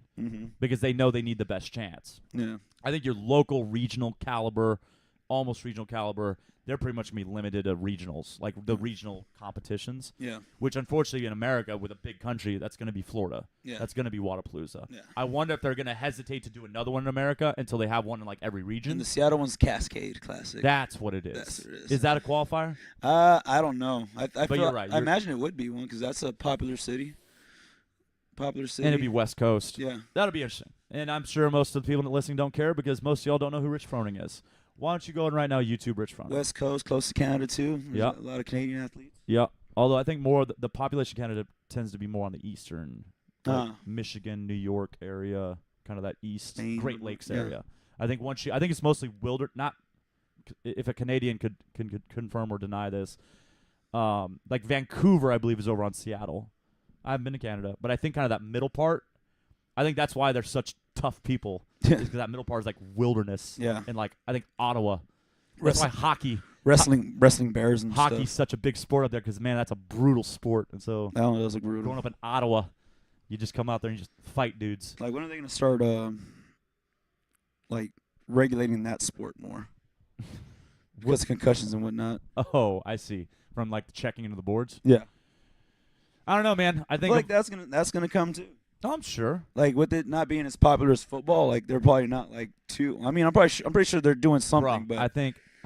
because they know they need the best chance. Yeah. I think your local regional caliber, almost regional caliber, they're pretty much going to be limited to regionals, the regional competitions. Yeah. Which, unfortunately, in America, with a big country, that's going to be Florida. Yeah. That's going to be Wadapalooza. Yeah. I wonder if they're going to hesitate to do another one in America until they have one in every region. And the Seattle one's Cascade Classic. That's what it is. That's what it is. Is that a qualifier? I don't know. But you're right. I imagine it would be one because that's a popular city. And it'd be West Coast. Yeah. That'll be interesting. And I'm sure most of the people listening don't care because most of y'all don't know who Rich Froning is. Why don't you go and right now YouTube Rich Froning? West Coast, close to Canada too. Yeah. A lot of Canadian athletes. Yeah. Although I think more the population of Canada tends to be more on the eastern, like Ah. Michigan, New York area, kind of that east Maine, Great Lakes yeah. area. I think I think it's mostly not. If a Canadian could confirm or deny this, like Vancouver, I believe is over on Seattle. I haven't been to Canada, but I think kind of that middle part. I think that's why they're such tough people. Is because that middle part is like wilderness. Yeah. And like I think Ottawa. That's why wrestling bears and hockey's stuff. such a big sport up there because man, that's a brutal sport. And so That one does look brutal. growing up in Ottawa, you just come out there and you just fight dudes. Like, when are they gonna start like regulating that sport more? Because of concussions and whatnot. Oh, I see. From like the checking into the boards. Yeah. I don't know, man. I I think feel like that's gonna come too. oh, I'm sure. Like, with it not being as popular as football, like they're probably not like too. I mean, I'm pretty sure they're doing something, Bro, but I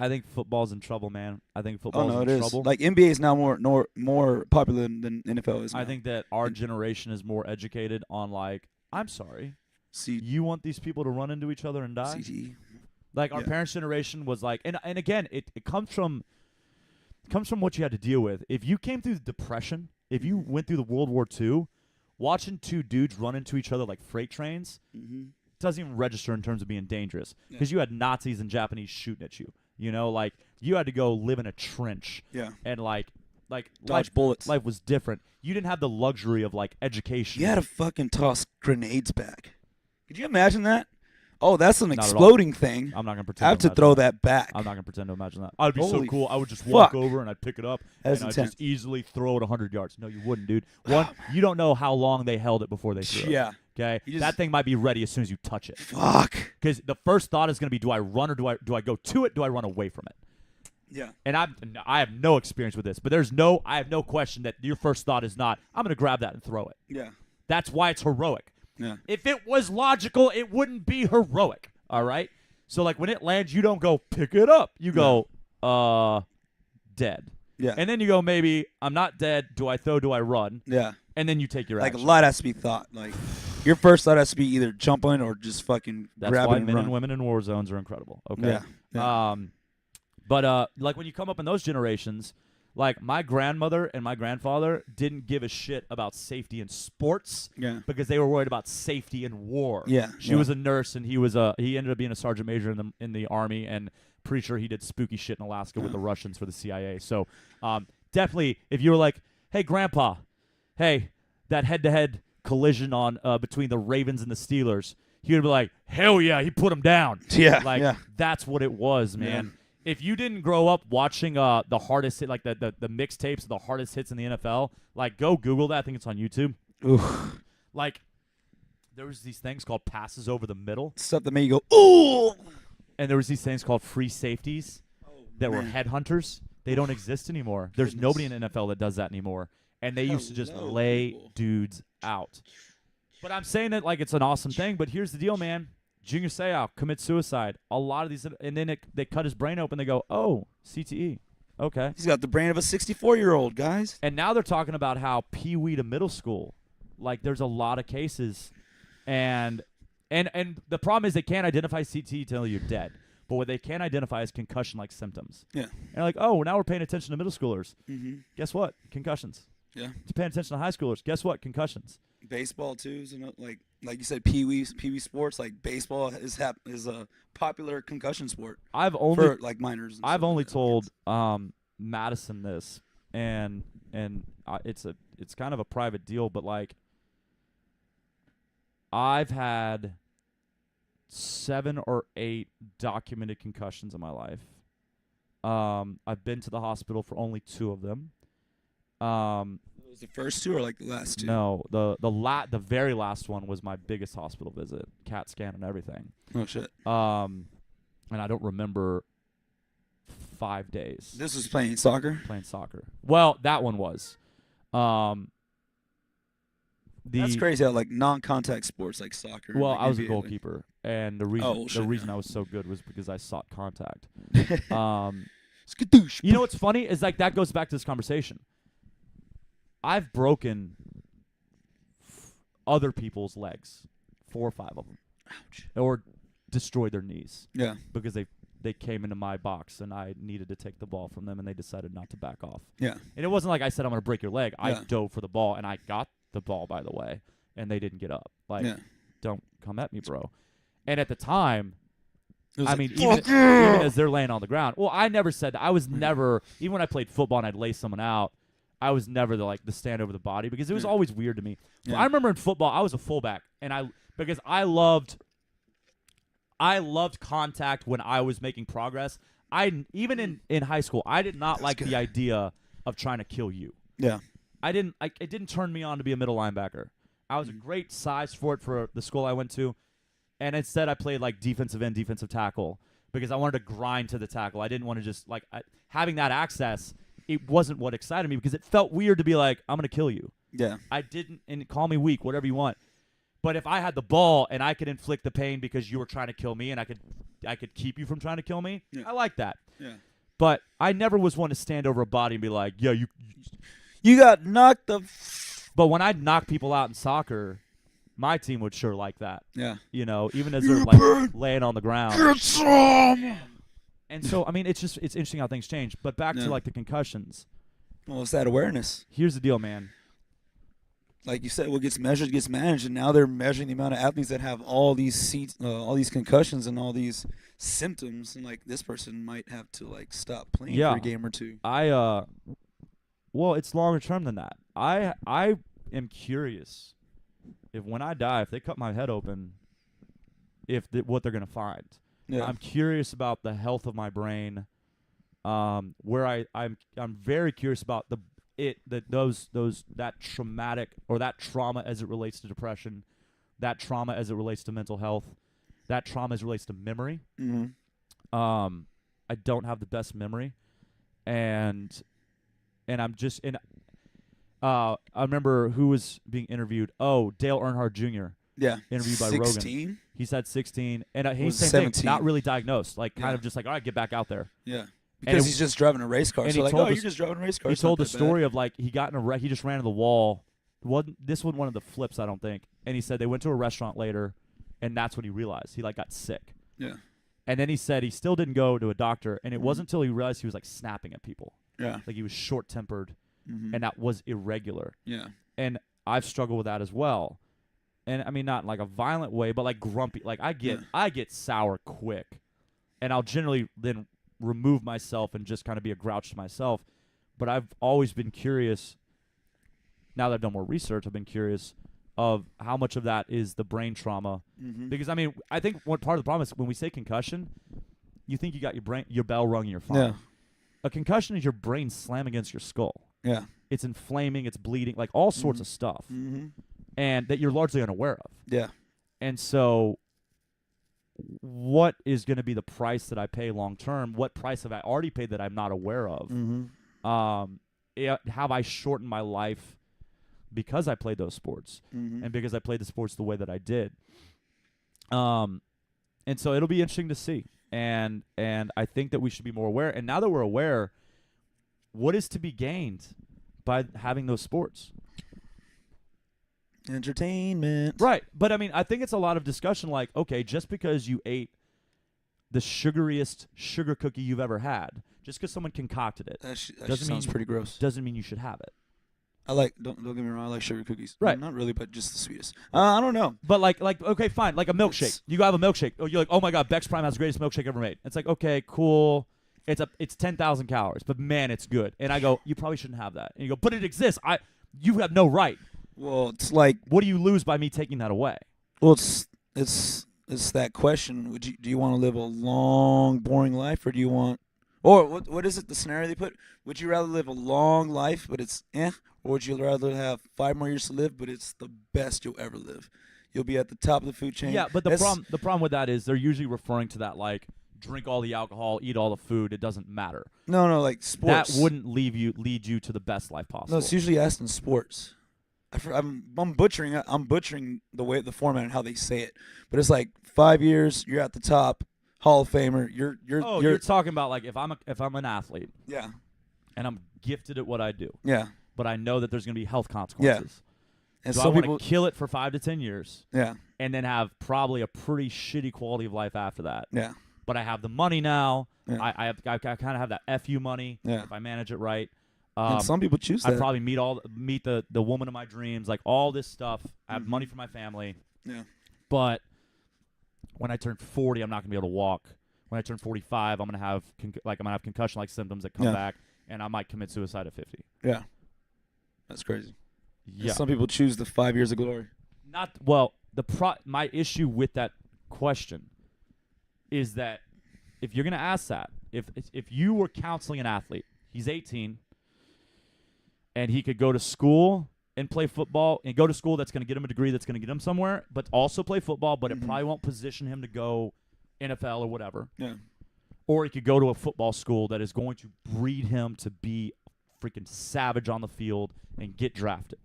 think football's in trouble, man. I think oh football's no, in it is. trouble. Like, NBA is now more popular than NFL is. Now. I think that our generation is more educated on like, I'm sorry, you want these people to run into each other and die? CTE. Like our Yeah. parents' generation was like, and again, it comes from what you had to deal with. If you came through the Depression, if you went through the World War II, watching two dudes run into each other like freight trains Mm-hmm. doesn't even register in terms of being dangerous Yeah. because you had Nazis and Japanese shooting at you. You know, like you had to go live in a trench Yeah. and like Dodge bullets. life was different. You didn't have the luxury of like education. You had to fucking toss grenades back. Could you imagine that? Oh, that's an Not at all. exploding thing. I'm not gonna I pretend. have to imagine throw that. that back. I'm not gonna pretend to imagine that. I'd be so Holy cool. I would just walk fuck. over and I'd pick it up That's and I'd intense. just easily throw it 100 yards. No, you wouldn't, dude. One, you don't know how long they held it before they threw it. Yeah. Okay. You just- That thing might be ready as soon as you touch it. Fuck. Because the first thought is gonna be, do I run or do I go to it? Do I run away from it? Yeah. And I have no experience with this, but I have no question that your first thought is not, I'm gonna grab that and throw it. Yeah. That's why it's heroic. Yeah. If it was logical, it wouldn't be heroic. All right. So like when it lands, you don't go pick it up. You go, dead. Yeah. And then you go, maybe I'm not dead. Do I throw? Do I run? Yeah. And then you take your Like, action. a lot has to be thought. Like, your first thought has to be either jump on it or just fucking That's grab why it and men run. and women in war zones are incredible. Okay. Yeah. But like when you come up in those generations, like my grandmother and my grandfather didn't give a shit about safety in sports Yeah. because they were worried about safety in war. Yeah. She yeah. was a nurse and he ended up being a sergeant major in the army and pretty sure he did spooky shit in Alaska with the Russians for the CIA. So definitely if you were like, hey grandpa, hey, that head-to-head collision on between the Ravens and the Steelers, he would be like, hell yeah, he put him down. Yeah. Like yeah. that's what it was, man. If you didn't grow up watching the hardest hit, like the mixtapes of the hardest hits in the NFL, like go Google that. I think it's on YouTube. Oof. Like there was these things called passes over the middle, Stuff that made you go, ooh. and there was these things called free safeties that were headhunters. They don't exist anymore. There's nobody in the NFL that does that anymore. And they used to just Hello, lay people. dudes out. But I'm saying it like it's an awesome thing. But here's the deal, man. Junior Seau commits suicide. A lot of these, and then they cut his brain open. They go, oh, CTE. Okay. He's got the brain of a 64-year-old, guys. And now they're talking about how pee-wee to middle school, like there's a lot of cases, and the problem is they can't identify CTE until you're dead. But what they can identify is concussion-like symptoms. Yeah. And they're like, oh, now we're paying attention to middle schoolers. Mm-hmm. Guess what? Concussions. Yeah. It's paying attention to high schoolers. Guess what? Concussions. Baseball too, is like you said, pee wee sports. Like baseball is a popular concussion sport I've only for like minors. And I've stuff only like that. told Madison this, and it's kind of a private deal, but like I've had 7 or 8 documented concussions in my life. I've been to the hospital for only 2 of them. Was the first 2 or like the last 2? No, the very last one was my biggest hospital visit, CAT scan and everything. Oh shit. And I don't remember 5 days This was playing soccer. playing soccer. Well, that one was. That's crazy how like non-contact sports like soccer. Well, like I was a NBA, goalkeeper, and the reason yeah. I was so good was because I sought contact. Skadoosh. You know what's funny is like that goes back to this conversation. I've broken other people's legs, 4 or 5 of them, Ouch. or destroyed their knees Yeah. because they they came into my box and I needed to take the ball from them, and they decided not to back off. Yeah. And it wasn't like I said I'm going to break your leg. I Yeah. dove for the ball, and I got the ball, by the way, and they didn't get up. Like, Yeah. don't come at me, bro. And at the time, It was I like, mean, "Fuck even yeah!" as they're laying on the ground. Well, I never said that. I was never, even when I played football and I'd lay someone out, I was never the stand over the body, because it was Yeah. always weird to me. Yeah. I remember in football, I was a fullback, and because I loved contact when I was making progress. Even in high school, I did not like the idea of trying to kill you. Yeah. It didn't turn me on to be a middle linebacker. I was a great size for it for the school I went to, and instead I played like defensive end, defensive tackle, because I wanted to grind to the tackle. I didn't want to just having that access. It wasn't what excited me, because it felt weird to be like, I'm gonna kill you. Yeah. I didn't, and call me weak, whatever you want. But if I had the ball and I could inflict the pain because you were trying to kill me, and I could keep you from trying to kill me, Yeah. I like that. Yeah. But I never was one to stand over a body and be like, yeah, You got knocked the. But when I'd knock people out in soccer, my team would sure like that. Yeah. You know, even as they're like laying on the ground. Get some. And so, I mean, it's interesting how things change. But back to Yeah. like the concussions. Well, it's that awareness. Here's the deal, man. Like you said, what gets measured gets managed, and now they're measuring the amount of athletes that have all these concussions and all these symptoms, and like this person might have to like stop playing Yeah. for a game or two. Well, it's longer term than that. I am curious if when I die, if they cut my head open, what they're gonna find. Yeah. I'm curious about the health of my brain. I'm very curious about that traumatic, or that trauma as it relates to depression, that trauma as it relates to mental health, that trauma as it relates to memory. Mm-hmm. I don't have the best memory, and I'm just in. I remember who was being interviewed. Oh, Dale Earnhardt Jr. Yeah. Interviewed by 16? Rogan. He said 16, and he's Was same 17. thing, not really diagnosed, like kind Yeah. of just like, all right, get back out there. Yeah. Because he's just driving a race car. and So he like, told oh, us- you're just driving a race car. He It's not told the that bad. story of like he got in a wreck. He just ran into the wall. This wasn't one of the flips, I don't think. And he said they went to a restaurant later, and that's when he realized he like got sick. Yeah. And then he said he still didn't go to a doctor, and it Mhm. wasn't until he realized he was like snapping at people, Yeah. like he was short-tempered, Mm-hmm. and that was irregular. Yeah. And I've struggled with that as well. And I mean, not in like a violent way, but like grumpy. Like I get sour quick, and I'll generally then remove myself and just kind of be a grouch to myself. But I've always been curious. Now that I've done more research, I've been curious of how much of that is the brain trauma. Mm-hmm. Because I mean, I think one part of the problem is when we say concussion, you think you got your bell rung and you're fine. Yeah. A concussion is your brain slamming against your skull. Yeah. It's inflaming, it's bleeding, like all sorts of stuff, Mm-hmm. and that you're largely unaware of. Yeah. And so, what is going to be the price that I pay long term? What price have I already paid that I'm not aware of? Mm-hmm. Have I shortened my life because I played those sports Mm-hmm. and because I played the sports the way that I did? And so it'll be interesting to see. And I think that we should be more aware. And now that we're aware, what is to be gained by having those sports? Entertainment. Right. But I mean, I think it's a lot of discussion like, okay, just because you ate the sugariest sugar cookie you've ever had, just because someone concocted it, That Doesn't sounds mean- pretty gross. doesn't mean you should have it. Don't get me wrong, I like sugar cookies. Right. Not really, but just the sweetest. I don't know. But like okay, fine, like a milkshake. It's- You go have a milkshake. Oh, you're like, oh my god, Beck's Prime has the greatest milkshake ever made. It's like, okay, cool. It's 10,000 calories, but man, it's good. And I go, you probably shouldn't have that. And you go, but it exists. You have no right. Well, it's like, What do you lose by me taking that away? well, it's that question. Do you want to live a long, boring life, or do you want, or what is it? The scenario they put? Would you rather live a long life, but it's or would you rather have 5 more years to live, but it's the best you'll ever live? You'll be at the top of the food chain. Yeah, but the That's- problem with that is they're usually referring to that like drink all the alcohol, eat all the food. It doesn't matter. No, like sports. That wouldn't lead you to the best life possible. No, it's usually asked in sports. I'm butchering the format and how they say it, but it's like 5 years, you're at the top, Hall of Famer. You're talking about like if I'm an athlete yeah, and I'm gifted at what I do, yeah, but I know that there's going to be health consequences. and Do I some want people, to kill it for 5 to 10 years yeah, and then have probably a pretty shitty quality of life after that? yeah, but I have the money now. Yeah. I kind of have that FU money if I manage it right. And some people choose that. I'd probably meet the woman of my dreams, like all this stuff. I have money for my family. Yeah. But when I turn 40, I'm not gonna be able to walk. When I turn 45, I'm gonna have concussion-like symptoms that come back, and I might commit suicide at 50. Yeah. That's crazy. Yeah. And some people choose the 5 years of glory. My issue with that question is that if you're gonna ask that, if you were counseling an athlete, he's 18, and he could go to school and play football and go to school that's going to get him a degree that's going to get him somewhere, but also play football, but it probably won't position him to go NFL or whatever. Yeah. Or he could go to a football school that is going to breed him to be freaking savage on the field and get drafted.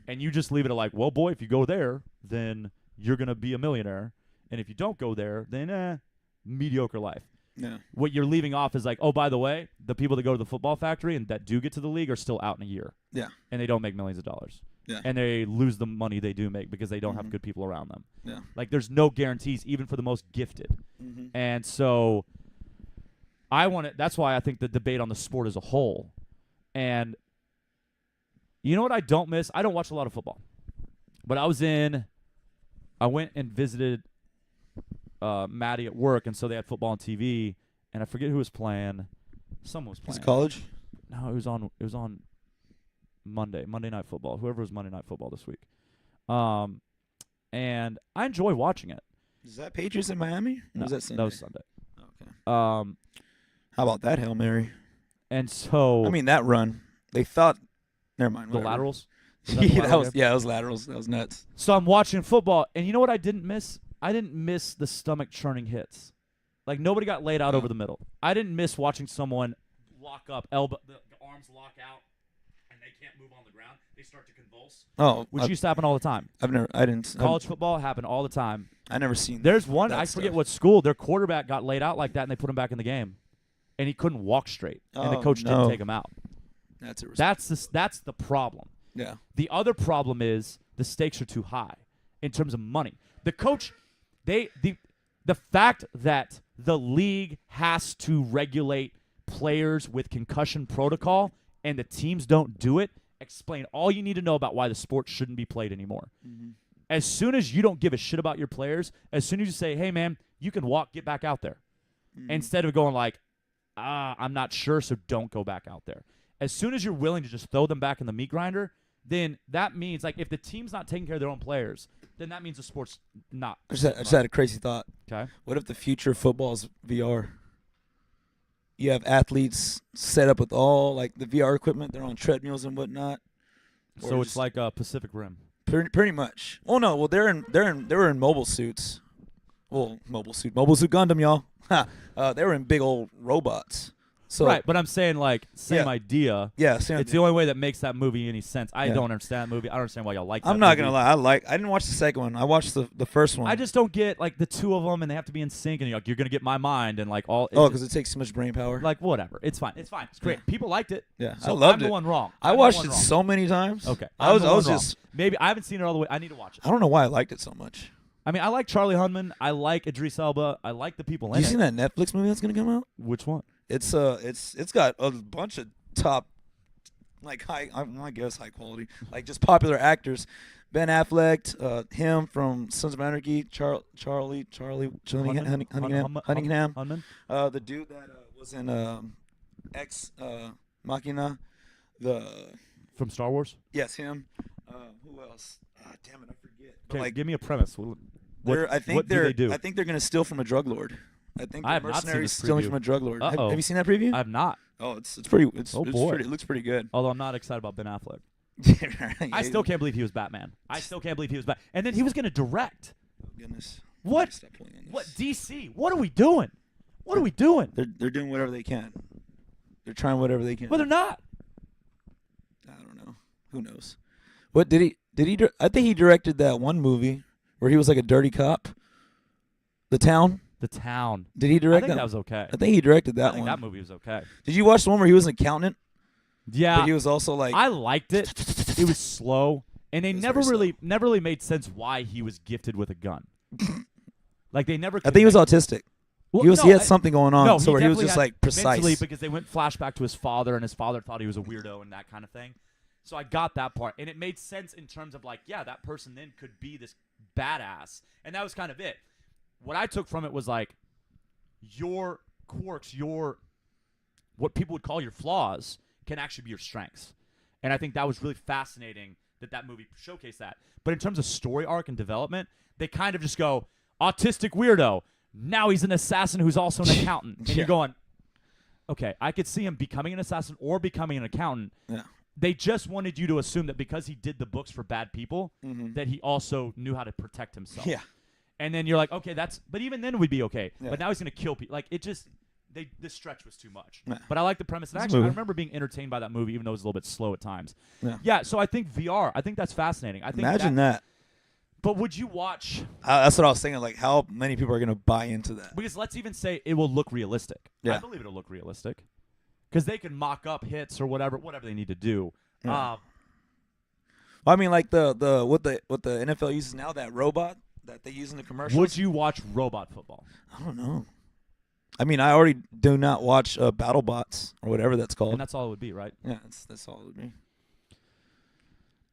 And you just leave it at like, well, boy, if you go there, then you're going to be a millionaire. And if you don't go there, then mediocre life. Yeah. What you're leaving off is like, oh, by the way, the people that go to the football factory and that do get to the league are still out in a year. Yeah. And they don't make millions of dollars. Yeah. And they lose the money they do make because they don't have good people around them. Yeah. Like, there's no guarantees, even for the most gifted. And so that's why I think the debate on the sport as a whole. And you know what I don't miss? I don't watch a lot of football. But I went and visited Maddie at work, and so they had football on TV, and I forget who was playing. Someone was playing. It's college? No, it was on Monday Night Football. Whoever was Monday Night Football this week. And I enjoy watching it. Is that Patriots in Miami? No, was that Sunday? That was Sunday. Okay. How about that Hail Mary? And so I mean, that run. They thought never mind. The laterals? It was laterals. That was nuts. So I'm watching football, and you know what I didn't miss? I didn't miss the stomach churning hits. Like, nobody got laid out over the middle. I didn't miss watching someone lock up, elbow, the arms lock out, and they can't move on the ground. They start to convulse. Oh, which used to happen all the time. College football happened all the time. I never seen. There's one, I forget what school, their quarterback got laid out like that, and they put him back in the game, and he couldn't walk straight, and the coach didn't take him out. That's the problem. Yeah. The other problem is the stakes are too high in terms of money. The coach, the fact that the league has to regulate players with concussion protocol and the teams don't do it, explain all you need to know about why the sport shouldn't be played anymore. As soon as you don't give a shit about your players, as soon as you say, hey, man, you can walk, get back out there. Instead of going like, I'm not sure, so don't go back out there. As soon as you're willing to just throw them back in the meat grinder, then that means, like, if the team's not taking care of their own players, then that means the sport's not. I just had a crazy thought. Okay. What if the future of football is VR? You have athletes set up with all, like, the VR equipment. They're on treadmills and whatnot. So it's like a Pacific Rim. Pretty much. Well, no. Well, they were in mobile suits. Well, mobile suit Gundam, y'all. They were in big old robots. So, right, but I'm saying, like, same idea. Yeah, same. It's the only way that makes that movie any sense. I don't understand that movie. I don't understand why y'all like that I'm not movie. gonna lie. I didn't watch the second one. I watched the first one. I just don't get, like, the two of them, and they have to be in sync, and you're like, you're gonna get my mind, and like all. Because it takes too much brain power. Like, whatever. It's fine. It's great. Yeah. People liked it. Yeah, so I loved I'm it. the one wrong. I watched it so many times. Okay, I was just maybe I haven't seen it all the way. I need to watch it. I don't know why I liked it so much. I mean, I like Charlie Hunnam. I like Idris Elba. I like the people in it. You seen that Netflix movie that's gonna come out? Which one? It's got a bunch of top, like high quality, like just popular actors. Ben Affleck, him from Sons of Anarchy, Charlie Cunningham, Hunnam? The dude that was in Ex Machina, from Star Wars. Yes, him. Who else? Damn it, I forget. Okay, like, give me a premise. I think they do? I think they're gonna steal from a drug lord. I think I have the not seen mercenaries this stealing preview. from a drug lord. Uh-oh. Have you seen that preview? I have not. Oh, it's pretty. It looks pretty good. Although I'm not excited about Ben Affleck. I still can't believe he was Batman. I still can't believe he was Batman. And then he was going to direct. Oh, goodness. What? Stop pulling on this. What? DC? What are we doing? What are we doing? They're doing whatever they can. They're trying whatever they can. Well, they're not. I don't know. Who knows? What did he? I think he directed that one movie where he was like a dirty cop. The Town. The Town. Did he direct that? I think that was okay. I think he directed that one. I think that movie was okay. Did you watch the one where he was an accountant? Yeah. But he was also like. I liked it. It was slow, and they never really made sense why he was gifted with a gun. Like they never. I think he was autistic. Well, he had something going on, no, so where he was definitely just had like precise. mentally, because they went flashback to his father, and his father thought he was a weirdo and that kind of thing. So I got that part, and it made sense in terms of like, yeah, that person then could be this badass, and that was kind of it. What I took from it was like your quirks, your what people would call your flaws, can actually be your strengths, and I think that was really fascinating that movie showcased that. But in terms of story arc and development, they kind of just go autistic weirdo. Now he's an assassin who's also an accountant. And you're going, okay, I could see him becoming an assassin or becoming an accountant. Yeah. They just wanted you to assume that because he did the books for bad people, that he also knew how to protect himself. Yeah. And then you're like, okay, but even then we'd be okay. Yeah. But now he's going to kill people. Like, it just, this stretch was too much. Yeah. But I like the premise. And actually, I remember being entertained by that movie, even though it was a little bit slow at times. Yeah. So I think VR, I think that's fascinating. I think Imagine that. But would you watch? That's what I was thinking. Like, how many people are going to buy into that? Because let's even say it will look realistic. Yeah. I believe it'll look realistic. Because they can mock up hits or whatever they need to do. Yeah. I mean, like what the NFL uses now, that robot that they use in the commercials. Would you watch robot football? I don't know. I mean, I already do not watch BattleBots or whatever that's called. And that's all it would be, right? Yeah, that's all it would be.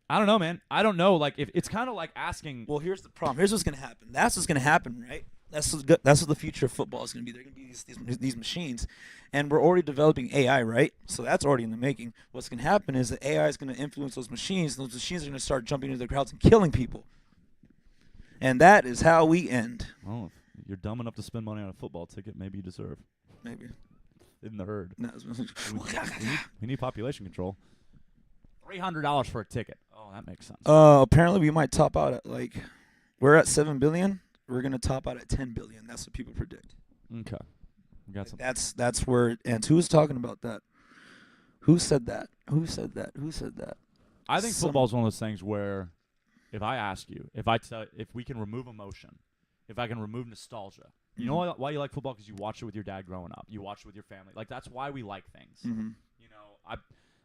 I don't know, man. I don't know. Like, if it's kind of like asking. Well, here's the problem. Here's what's going to happen. That's what's going to happen, right? That's what the future of football is going to be. They're going to be these machines, and we're already developing AI, right? So that's already in the making. What's going to happen is that AI is going to influence those machines, and those machines are going to start jumping into the crowds and killing people. And that is how we end. Oh, if you're dumb enough to spend money on a football ticket, maybe you deserve. Maybe. In the herd. No, we need population control. $300 for a ticket. Oh, that makes sense. Apparently we might top out at we're at 7 billion. We're gonna top out at 10 billion. That's what people predict. Okay, we got some. That's where. And who's talking about that? Who said that? I think football is one of those things where, if I ask you, if we can remove emotion, if I can remove nostalgia, you know why you like football? Because you watched it with your dad growing up. You watched it with your family. Like, that's why we like things. Mm-hmm. You know,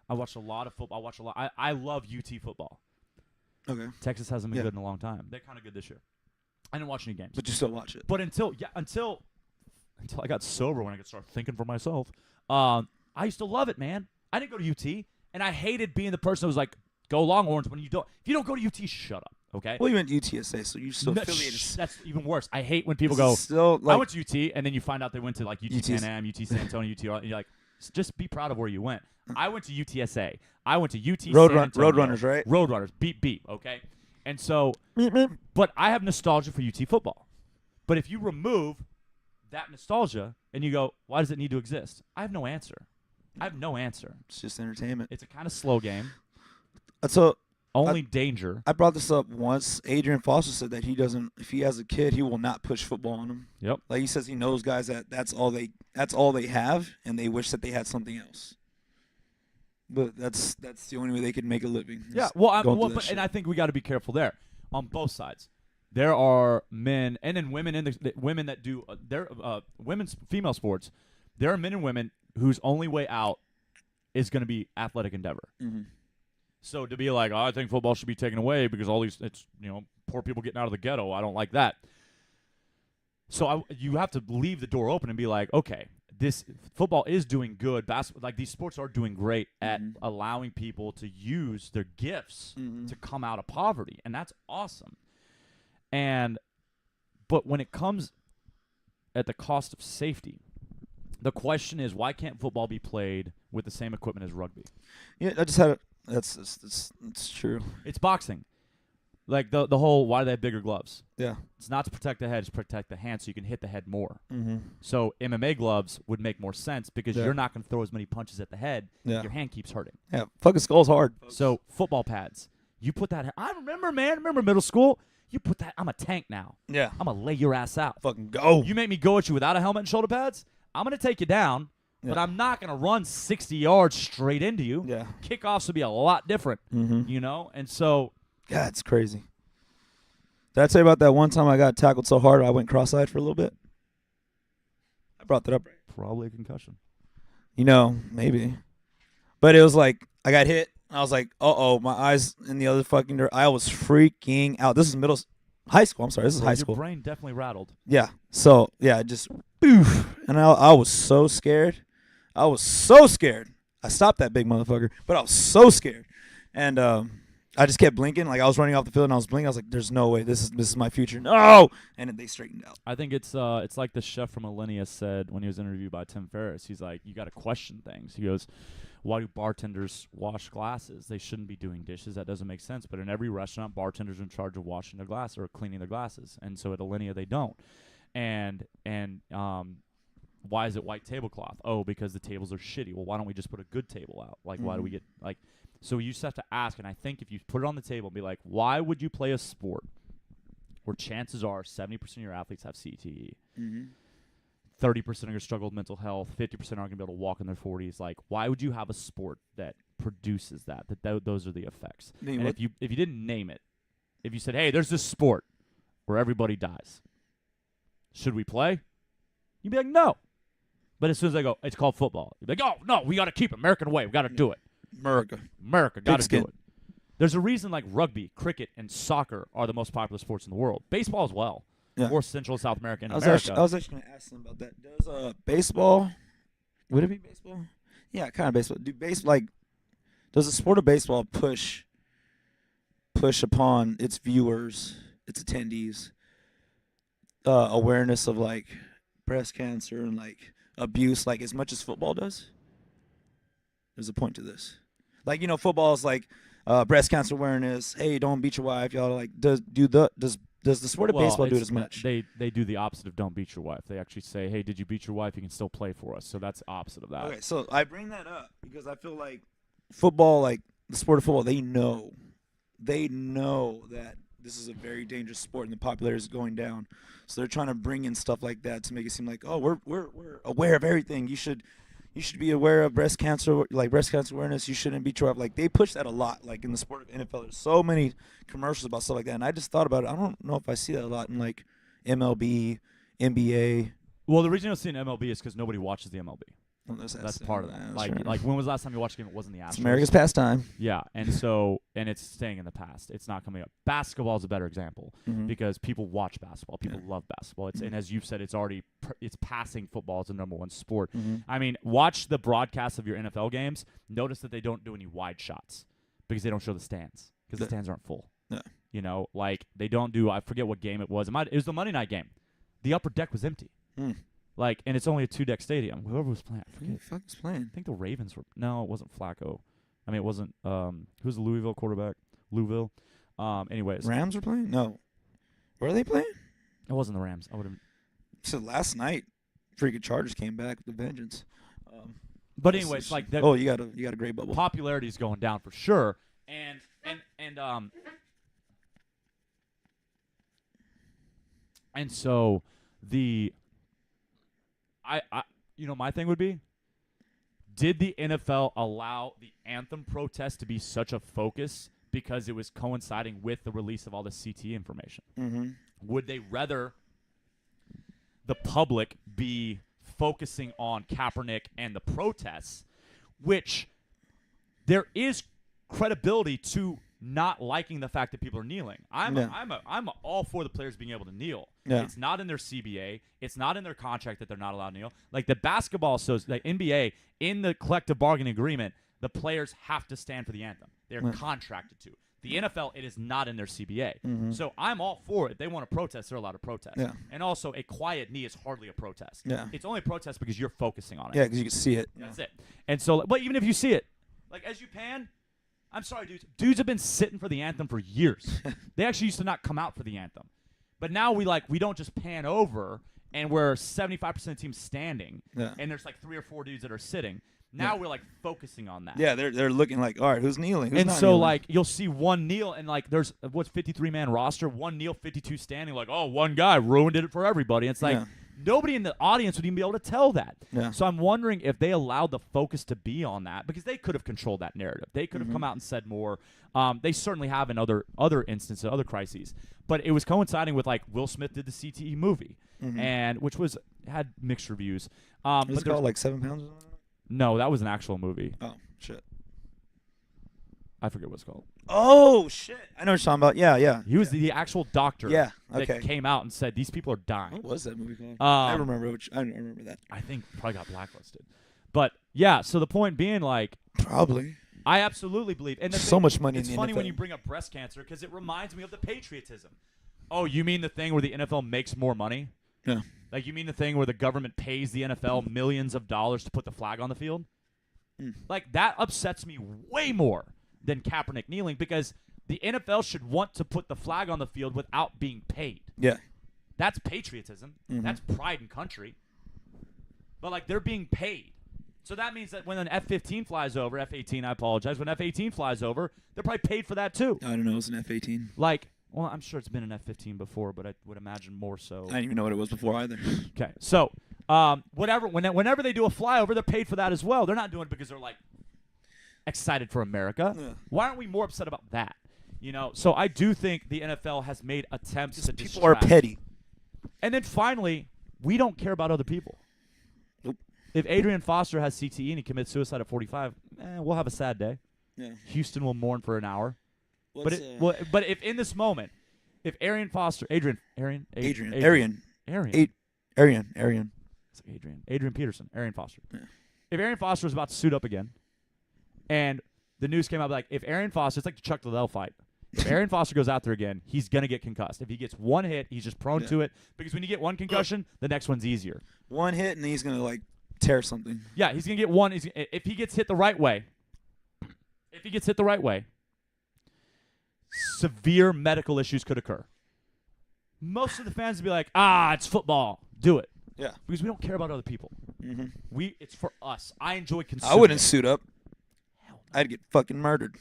I watched a lot of football. I love UT football. Okay. Texas hasn't been good in a long time. They're kind of good this year. I didn't watch any games. But you still watch it. But until I got sober, when I could start thinking for myself, I used to love it, man. I didn't go to UT, and I hated being the person who was like, go Longhorns when you don't. If you don't go to UT, shut up, okay? Well, you went to UTSA, so you're still affiliated. That's even worse. I hate when people go, I went to UT, and then you find out they went to like UT C&amp, UT San Antonio, UT, and you're like, just be proud of where you went. I went to UTSA. I went to UT Roadrunners, right? Roadrunners, beep, okay? And so, but I have nostalgia for UT football. But if you remove that nostalgia and you go, why does it need to exist? I have no answer. It's just entertainment. It's a kind of slow game. So Only danger. I brought this up once. Adrian Foster said that if he has a kid, he will not push football on him. Yep. Like, he says he knows guys that's all they have, and they wish that they had something else. But that's the only way they can make a living. Yeah, and I think we got to be careful there on both sides. There are men and then women women that do women's female sports. There are men and women whose only way out is going to be athletic endeavor. Mm-hmm. So to be like, I think football should be taken away because it's poor people getting out of the ghetto. I don't like that. So you have to leave the door open and be like, okay, this football is doing good. Like, these sports are doing great at allowing people to use their gifts to come out of poverty, and that's awesome. But when it comes at the cost of safety, the question is, why can't football be played with the same equipment as rugby? Yeah, I just had it. That's true. It's boxing. Like the whole, why do they have bigger gloves? Yeah. It's not to protect the head, it's to protect the hand so you can hit the head more. Mm-hmm. So MMA gloves would make more sense because you're not going to throw as many punches at the head. Yeah. Your hand keeps hurting. Yeah, fucking skull's hard. So football pads. You put that. I remember middle school. You put that. I'm a tank now. Yeah. I'm going to lay your ass out. Fucking go. You make me go at you without a helmet and shoulder pads, I'm going to take you down. But I'm not going to run 60 yards straight into you. Yeah. Kickoffs would be a lot different, And so. God, it's crazy. Did I tell you about that one time I got tackled so hard I went cross-eyed for a little bit? I brought that up. Probably a concussion. Maybe. But it was like, I got hit. And I was like, uh-oh, my eyes in the other fucking I was freaking out. This is High school. I'm sorry. This is Bro, high your school. brain definitely rattled. Yeah. So yeah, just boof, and I was so scared. I was so scared. I stopped that big motherfucker, but I was so scared, and I just kept blinking. Like I was running off the field and I was blinking. I was like, "There's no way. This is my future." No, and then they straightened out. I think it's like the chef from Alinea said when he was interviewed by Tim Ferriss. He's like, you got to question things. He goes, why do bartenders wash glasses? They shouldn't be doing dishes. That doesn't make sense. But in every restaurant, bartenders are in charge of washing their glass or cleaning their glasses. And so at Alinea, they don't. And why is it white tablecloth? Oh, because the tables are shitty. Well, why don't we just put a good table out? Like, why do we get, like, so you just have to ask. And I think if you put it on the table and be like, why would you play a sport where chances are 70% of your athletes have CTE? 30% are going to struggle with mental health. 50% aren't going to be able to walk in their 40s. Like, why would you have a sport that produces that? Those are the effects. And if you didn't name it, if you said, hey, there's this sport where everybody dies, should we play? You'd be like, no. But as soon as I go, it's called football. You'd be like, oh, no, we got to keep American way. We got to do it. America, got to do it. There's a reason like rugby, cricket, and soccer are the most popular sports in the world. Baseball as well. Yeah. Or Central and South America and I was America. actually going to ask them about that. Does baseball? Would it be baseball? Yeah, kind of baseball. Does the sport of baseball push upon its viewers, its attendees, awareness of like breast cancer and like abuse, like as much as football does? There's a point to this. Like, football is like breast cancer awareness. Hey, don't beat your wife, y'all. Like, does the sport of baseball do it as much? They do the opposite of don't beat your wife. They actually say, hey, did you beat your wife? You can still play for us. So that's the opposite of that. Okay, so I bring that up because I feel like football, like the sport of football, they know that this is a very dangerous sport and the popularity is going down. So they're trying to bring in stuff like that to make it seem like, oh, we're aware of everything. You should be aware of breast cancer awareness. You shouldn't beat your wife. Like they push that a lot. Like in the sport of NFL, there's so many commercials about stuff like that. And I just thought about it. I don't know if I see that a lot in like MLB, NBA. Well, the reason I don't see in MLB is because nobody watches the MLB. Well, That's part of that. Sure. Like when was the last time you watched a game? It wasn't the Astros. It's America's pastime. Yeah, and it's staying in the past. It's not coming up. Basketball is a better example because people watch basketball. People love basketball. And as you've said, it's already it's passing football as the number one sport. I mean, watch the broadcasts of your NFL games. Notice that they don't do any wide shots because they don't show the stands because the stands aren't full. Yeah. Like they don't do. I forget what game it was. It was the Monday night game. The upper deck was empty. Like, and it's only a 2-deck stadium. Whoever was playing, I forget. Who the fuck was playing? I think the Ravens were. No, it wasn't Flacco. I mean, it wasn't. Who's the Louisville quarterback? Louisville. Anyways, Rams were playing? No. Where are they playing? it wasn't the Rams. I would have. So last night, freaking Chargers came back with a vengeance. But anyways, like that. Oh, you got a great bubble. Popularity is going down for sure, and so the. My thing would be, did the NFL allow the anthem protest to be such a focus because it was coinciding with the release of all the CTE information? Would they rather the public be focusing on Kaepernick and the protests, which there is credibility to not liking the fact that people are kneeling? I'm all for the players being able to kneel. Yeah. It's not in their CBA. It's not in their contract that they're not allowed to kneel. Like the basketball, like NBA, in the collective bargaining agreement, the players have to stand for the anthem. They're contracted to. The NFL, it is not in their CBA. So I'm all for it. If they want to protest, they're allowed to protest. Yeah. And also, a quiet knee is hardly a protest. Yeah. It's only a protest because you're focusing on it. Yeah, because you can see it. That's it. And so, but even if you see it, like as you pan, I'm sorry, dudes. Dudes have been sitting for the anthem for years. They actually used to not come out for the anthem. But now we don't just pan over and we're 75% of the team standing and there's like 3 or 4 dudes that are sitting. Now we're like focusing on that. Yeah, they're looking like, all right, who's kneeling? Who's and not so kneeling? like you'll see one kneel and like there's 53-man roster, one kneel, 52 standing, like, oh, one guy ruined it for everybody. And it's like nobody in the audience would even be able to tell that. Yeah. So I'm wondering if they allowed the focus to be on that because they could have controlled that narrative. They could have come out and said more. They certainly have in other instances, other crises. But it was coinciding with like Will Smith did the CTE movie, and which had mixed reviews. Was it called like 7 pounds? No, that was an actual movie. Oh shit! I forget what it's called. Oh shit! I know what you're talking about. Yeah, yeah. He was the actual doctor Yeah. that Okay. came out and said these people are dying. What was that movie called? I Um, remember. I don't remember that. I think probably got blacklisted. But yeah, so the point being, like, Probably. I absolutely believe. And the So thing- much money in It's the funny when NFL. you bring up breast cancer because it reminds me of the patriotism. Oh, you mean the thing where the NFL makes more money? Yeah. Like, you mean the thing where the government pays the NFL millions of dollars to put the flag on the field? Mm. Like, that upsets me way more than Kaepernick kneeling because the NFL should want to put the flag on the field without being paid. Yeah. That's patriotism. Mhm. That's pride in country. But, like, they're being paid. So that means that when an F-15 flies over, F-18, I apologize, when F-18 flies over, they're probably paid for that too. I don't know. It was an F-18. Like, well, I'm sure it's been an F-15 before, but I would imagine more so. I didn't even know what it was before either. Okay, so whenever they do a flyover, they're paid for that as well. They're not doing it because they're like excited for America. Yeah. Why aren't we more upset about that? You know, so I do think the NFL has made attempts to People are distract. petty. And then finally, we don't care about other people. Nope. If Adrian Foster has CTE and he commits suicide at 45, we'll have a sad day. Yeah. Houston will mourn for an hour. What's, But if in this moment, if Arian Foster, Adrian Peterson, Arian Foster. Yeah. If Arian Foster was about to suit up again, and the news came out like, if Arian Foster, it's like the Chuck Liddell fight. If Arian Foster goes out there again, he's gonna get concussed. If he gets one hit, he's just prone to it because when you get one concussion, the next one's easier. One hit and he's gonna like tear something. Yeah, he's gonna get one. If he gets hit the right way, severe medical issues could occur. Most of the fans would be like, it's football. Do it. Yeah. Because we don't care about other people. Mm-hmm. It's for us. I enjoy consuming. I wouldn't it. suit up. Hell no. I'd get fucking murdered.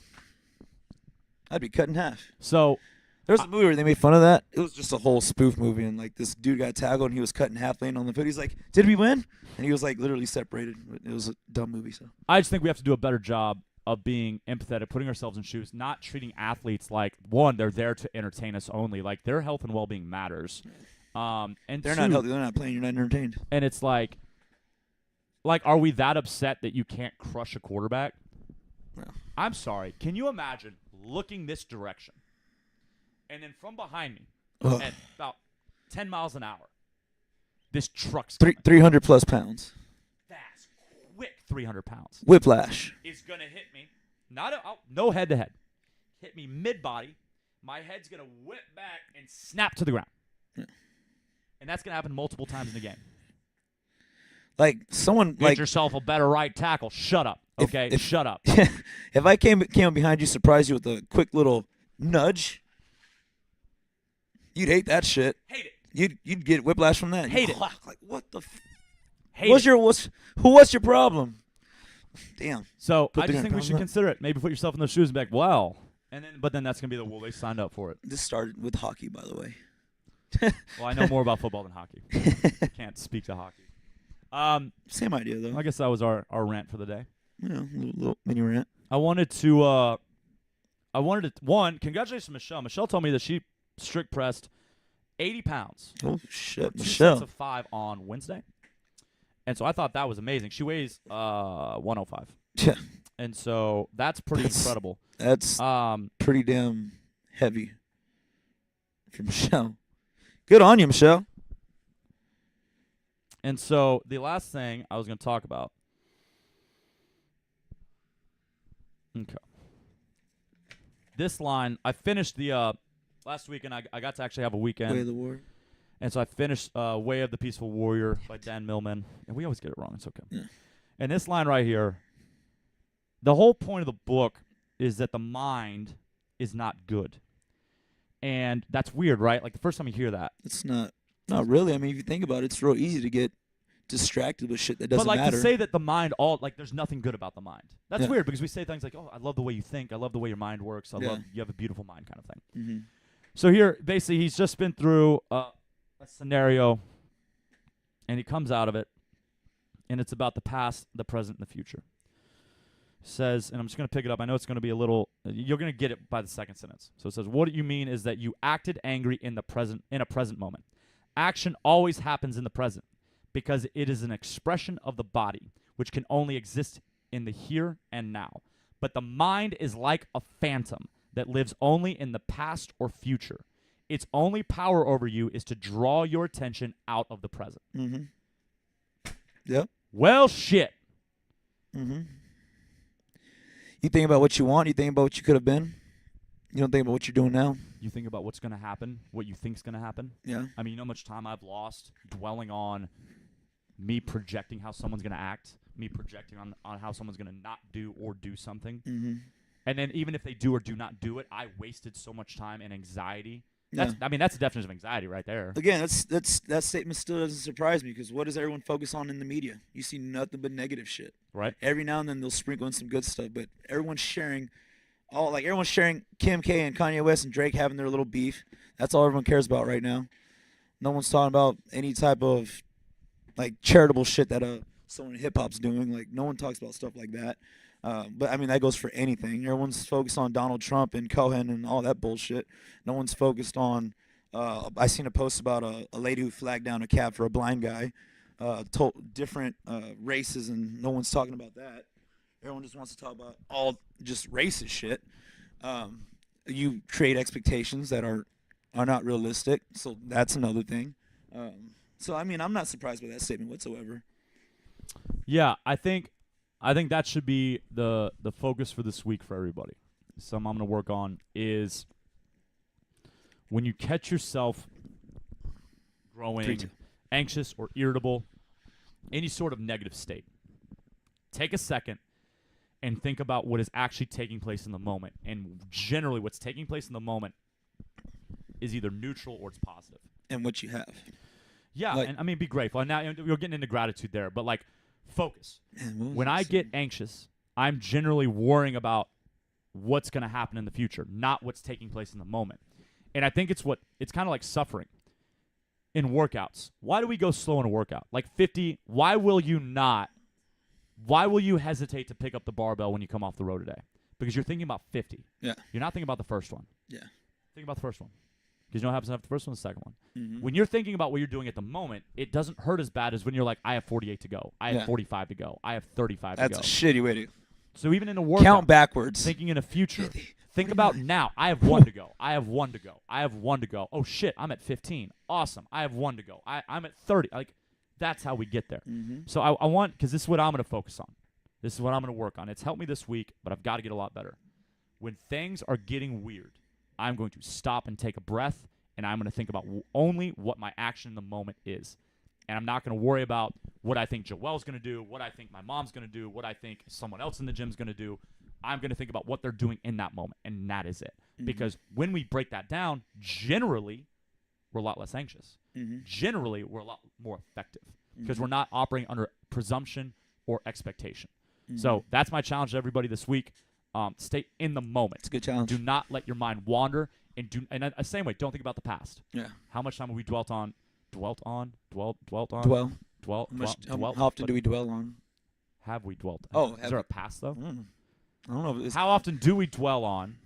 I'd be cut in half. So There was a movie where they made fun of that. It was just a whole spoof movie, and like this dude got tackled and he was cut in half laying on the foot. He's like, "Did we win?" And he was like literally separated. It was a dumb movie. So I just think we have to do a better job of being empathetic, putting ourselves in shoes, not treating athletes like, one, they're there to entertain us only. Like, their health and well-being matters. And they're two, not healthy. They're not playing. You're not entertained. And it's like, are we that upset that you can't crush a quarterback? No. I'm sorry. Can you imagine looking this direction, and then from behind me, Ugh. at about 10 miles an hour, this truck's coming. 300 plus pounds. Fast, quick 300 pounds. Whiplash. Is going to hit me. No head-to-head. Hit me mid-body. My head's going to whip back and snap to the ground. Yeah. And that's going to happen multiple times in the game. Like someone Get like yourself a better right tackle. Shut up. Okay? Shut up. if I came up behind you, surprised you with a quick little nudge, you'd hate that shit. Hate it. You'd get whiplash from that. Hate it. Like what the? Hate What's it. what's your problem? Damn. So Put I the just gun think we down should that. consider it. Maybe put yourself in those shoes and be like, wow. But then that's going to be the, well, they signed up for it. This started with hockey, by the way. Well, I know more about football than hockey. Can't speak to hockey. Same idea though. I guess that was our rant for the day. You know, little mini rant. I wanted to congratulations to Michelle. Michelle told me that she strict pressed 80 pounds. Oh shit, 2 sets Michelle. of 5 on Wednesday. And so I thought that was amazing. She weighs 105. Yeah, And so that's pretty incredible. that's Um pretty damn heavy for Michelle. Good on you, Michelle. and so the last thing I was going to talk about. Okay. This line, I finished the last weekend. I got to actually have a weekend. Way of the war. And so I finished Way of the Peaceful Warrior by Dan Millman. And we always get it wrong. It's okay. Yeah. And this line right here, the whole point of the book is that the mind is not good. And that's weird, right? Like the first time you hear that. It's not really. I mean, if you think about it, it's real easy to get distracted with shit that doesn't but like matter. to say that the mind, there's nothing good about the mind. That's Yeah. weird because we say things like, oh, I love the way you think. I love the way your mind works. Yeah. You have a beautiful mind kind of thing. Mm-hmm. So here, basically, he's just been through a scenario, and he comes out of it, and it's about the past, the present, and the future. Says, and I'm just going to pick it up. I know it's going to be a little, you're going to get it by the second sentence. So it says, what you mean is that you acted angry in a present moment. Action always happens in the present because it is an expression of the body, which can only exist in the here and now. But the mind is like a phantom that lives only in the past or future. Its only power over you is to draw your attention out of the present. Mm-hmm. Yep. Well, shit. Mm-hmm. You think about what you want. You think about what you could have been. You don't think about what you're doing now. You think about what's going to happen, what you think's going to happen. Yeah. I mean, you know how much time I've lost dwelling on me projecting how someone's going to act, me projecting on how someone's going to not do or do something. Mm-hmm. And then even if they do or do not do it, I wasted so much time and anxiety. Yeah. That's the definition of anxiety right there. Again, that statement still doesn't surprise me because what does everyone focus on in the media? You see nothing but negative shit. Right. Every now and then they'll sprinkle in some good stuff, but everyone's sharing Kim K and Kanye West and Drake having their little beef. That's all everyone cares about right now. No one's talking about any type of like charitable shit that someone in hip hop's doing. Like no one talks about stuff like that. But I mean that goes for anything. Everyone's focused on Donald Trump and Cohen and all that bullshit. No one's focused on. I seen a post about a lady who flagged down a cab for a blind guy. Different races, and no one's talking about that. Everyone just wants to talk about all just racist shit. You create expectations that are not realistic, so that's another thing. So I mean, I'm not surprised by that statement whatsoever. Yeah, I think that should be the focus for this week for everybody. Something I'm going to work on is when you catch yourself growing anxious or irritable, any sort of negative state, take a second and think about what is actually taking place in the moment. And generally what's taking place in the moment is either neutral or it's positive. And what you have. Yeah, and I mean, be grateful. And now you're getting into gratitude there, but like, focus. When I get anxious, I'm generally worrying about what's going to happen in the future, not what's taking place in the moment. And I think it's kind of like suffering in workouts. Why do we go slow in a workout? Like 50, why will you hesitate to pick up the barbell when you come off the road today? Because you're thinking about 50. Yeah. You're not thinking about the first one. Yeah. Think about the first one. Because you know what happens after the first one, the second one. Mm-hmm. When you're thinking about what you're doing at the moment, it doesn't hurt as bad as when you're like, I have 48 to go. I have 45 to go. I have 35 to go. That's a shitty way to So even in a workout, count backwards. thinking in a future, 50, think about now. I have 1 to go. I have 1 to go. I have 1 to go. Oh, shit, I'm at 15. Awesome. I have 1 to go. I'm at 30. Like, that's how we get there. Mm-hmm. So I want, because this is what I'm going to focus on. This is what I'm going to work on. It's helped me this week, but I've got to get a lot better. When things are getting weird, I'm going to stop and take a breath, and I'm going to think about only what my action in the moment is. And I'm not going to worry about what I think Joelle's going to do, what I think my mom's going to do, what I think someone else in the gym's going to do. I'm going to think about what they're doing in that moment, and that is it. Mm-hmm. Because when we break that down, generally, we're a lot less anxious. Mm-hmm. Generally, we're a lot more effective because we're not operating under presumption or expectation. Mm-hmm. So that's my challenge to everybody this week. Stay in the moment. It's a good challenge. Do not let your mind wander. And the same way, don't think about the past. Yeah. How much time have we dwelt on? How Dwelt. often do we dwell on? Have we dwelt? Oh, is there a past though? I don't know. How often do we dwell on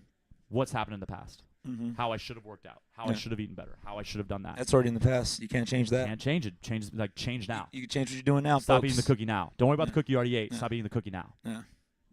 what's happened in the past? Mm-hmm. How I should have worked out. How I should have eaten better. How I should have done that. That's already in the past. You can't change that. You can't change it. Change now. You can change what you're doing now. Stop folks. eating the cookie now. Don't worry about the cookie you already ate. Yeah. Stop eating the cookie now. Yeah.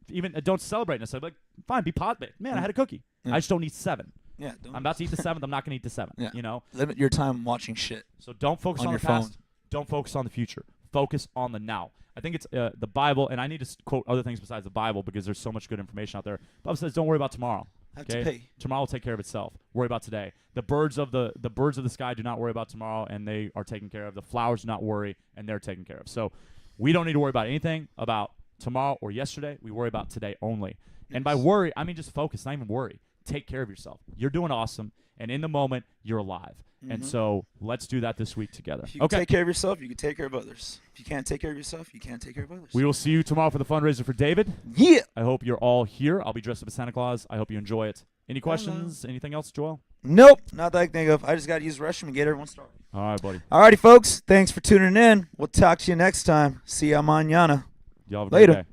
Even don't celebrate necessarily. Like, fine, be positive. Man, I had a cookie. I just don't need 7. Yeah. I'm about to eat the 7th. I'm not going to eat the 7th. Yeah. You know. Limit your time watching shit. So don't focus on your the past. phone. Don't focus on the future. Focus on the now. I think it's the Bible, and I need to quote other things besides the Bible because there's so much good information out there. The Bible says, "Don't worry about tomorrow. Have to pay. Tomorrow will take care of itself. Worry about today. The birds of the sky do not worry about tomorrow, and they are taken care of. The flowers do not worry, and they're taken care of. So we don't need to worry about anything about tomorrow or yesterday. We worry about today only. Yes. And by worry, I mean just focus, not even worry. Take care of yourself. You're doing awesome, and in the moment, you're alive. Mm-hmm. And so let's do that this week together. If you can take care of yourself, you can take care of others. If you can't take care of yourself, you can't take care of others. We will see you tomorrow for the fundraiser for David. Yeah. I hope you're all here. I'll be dressed up as Santa Claus. I hope you enjoy it. Any questions? Anything else, Joel? Nope. Not that I can think of. I just got to use the restroom and get everyone started. All right, buddy. All righty, folks. Thanks for tuning in. We'll talk to you next time. See ya mañana. Y'all have a Later. great day.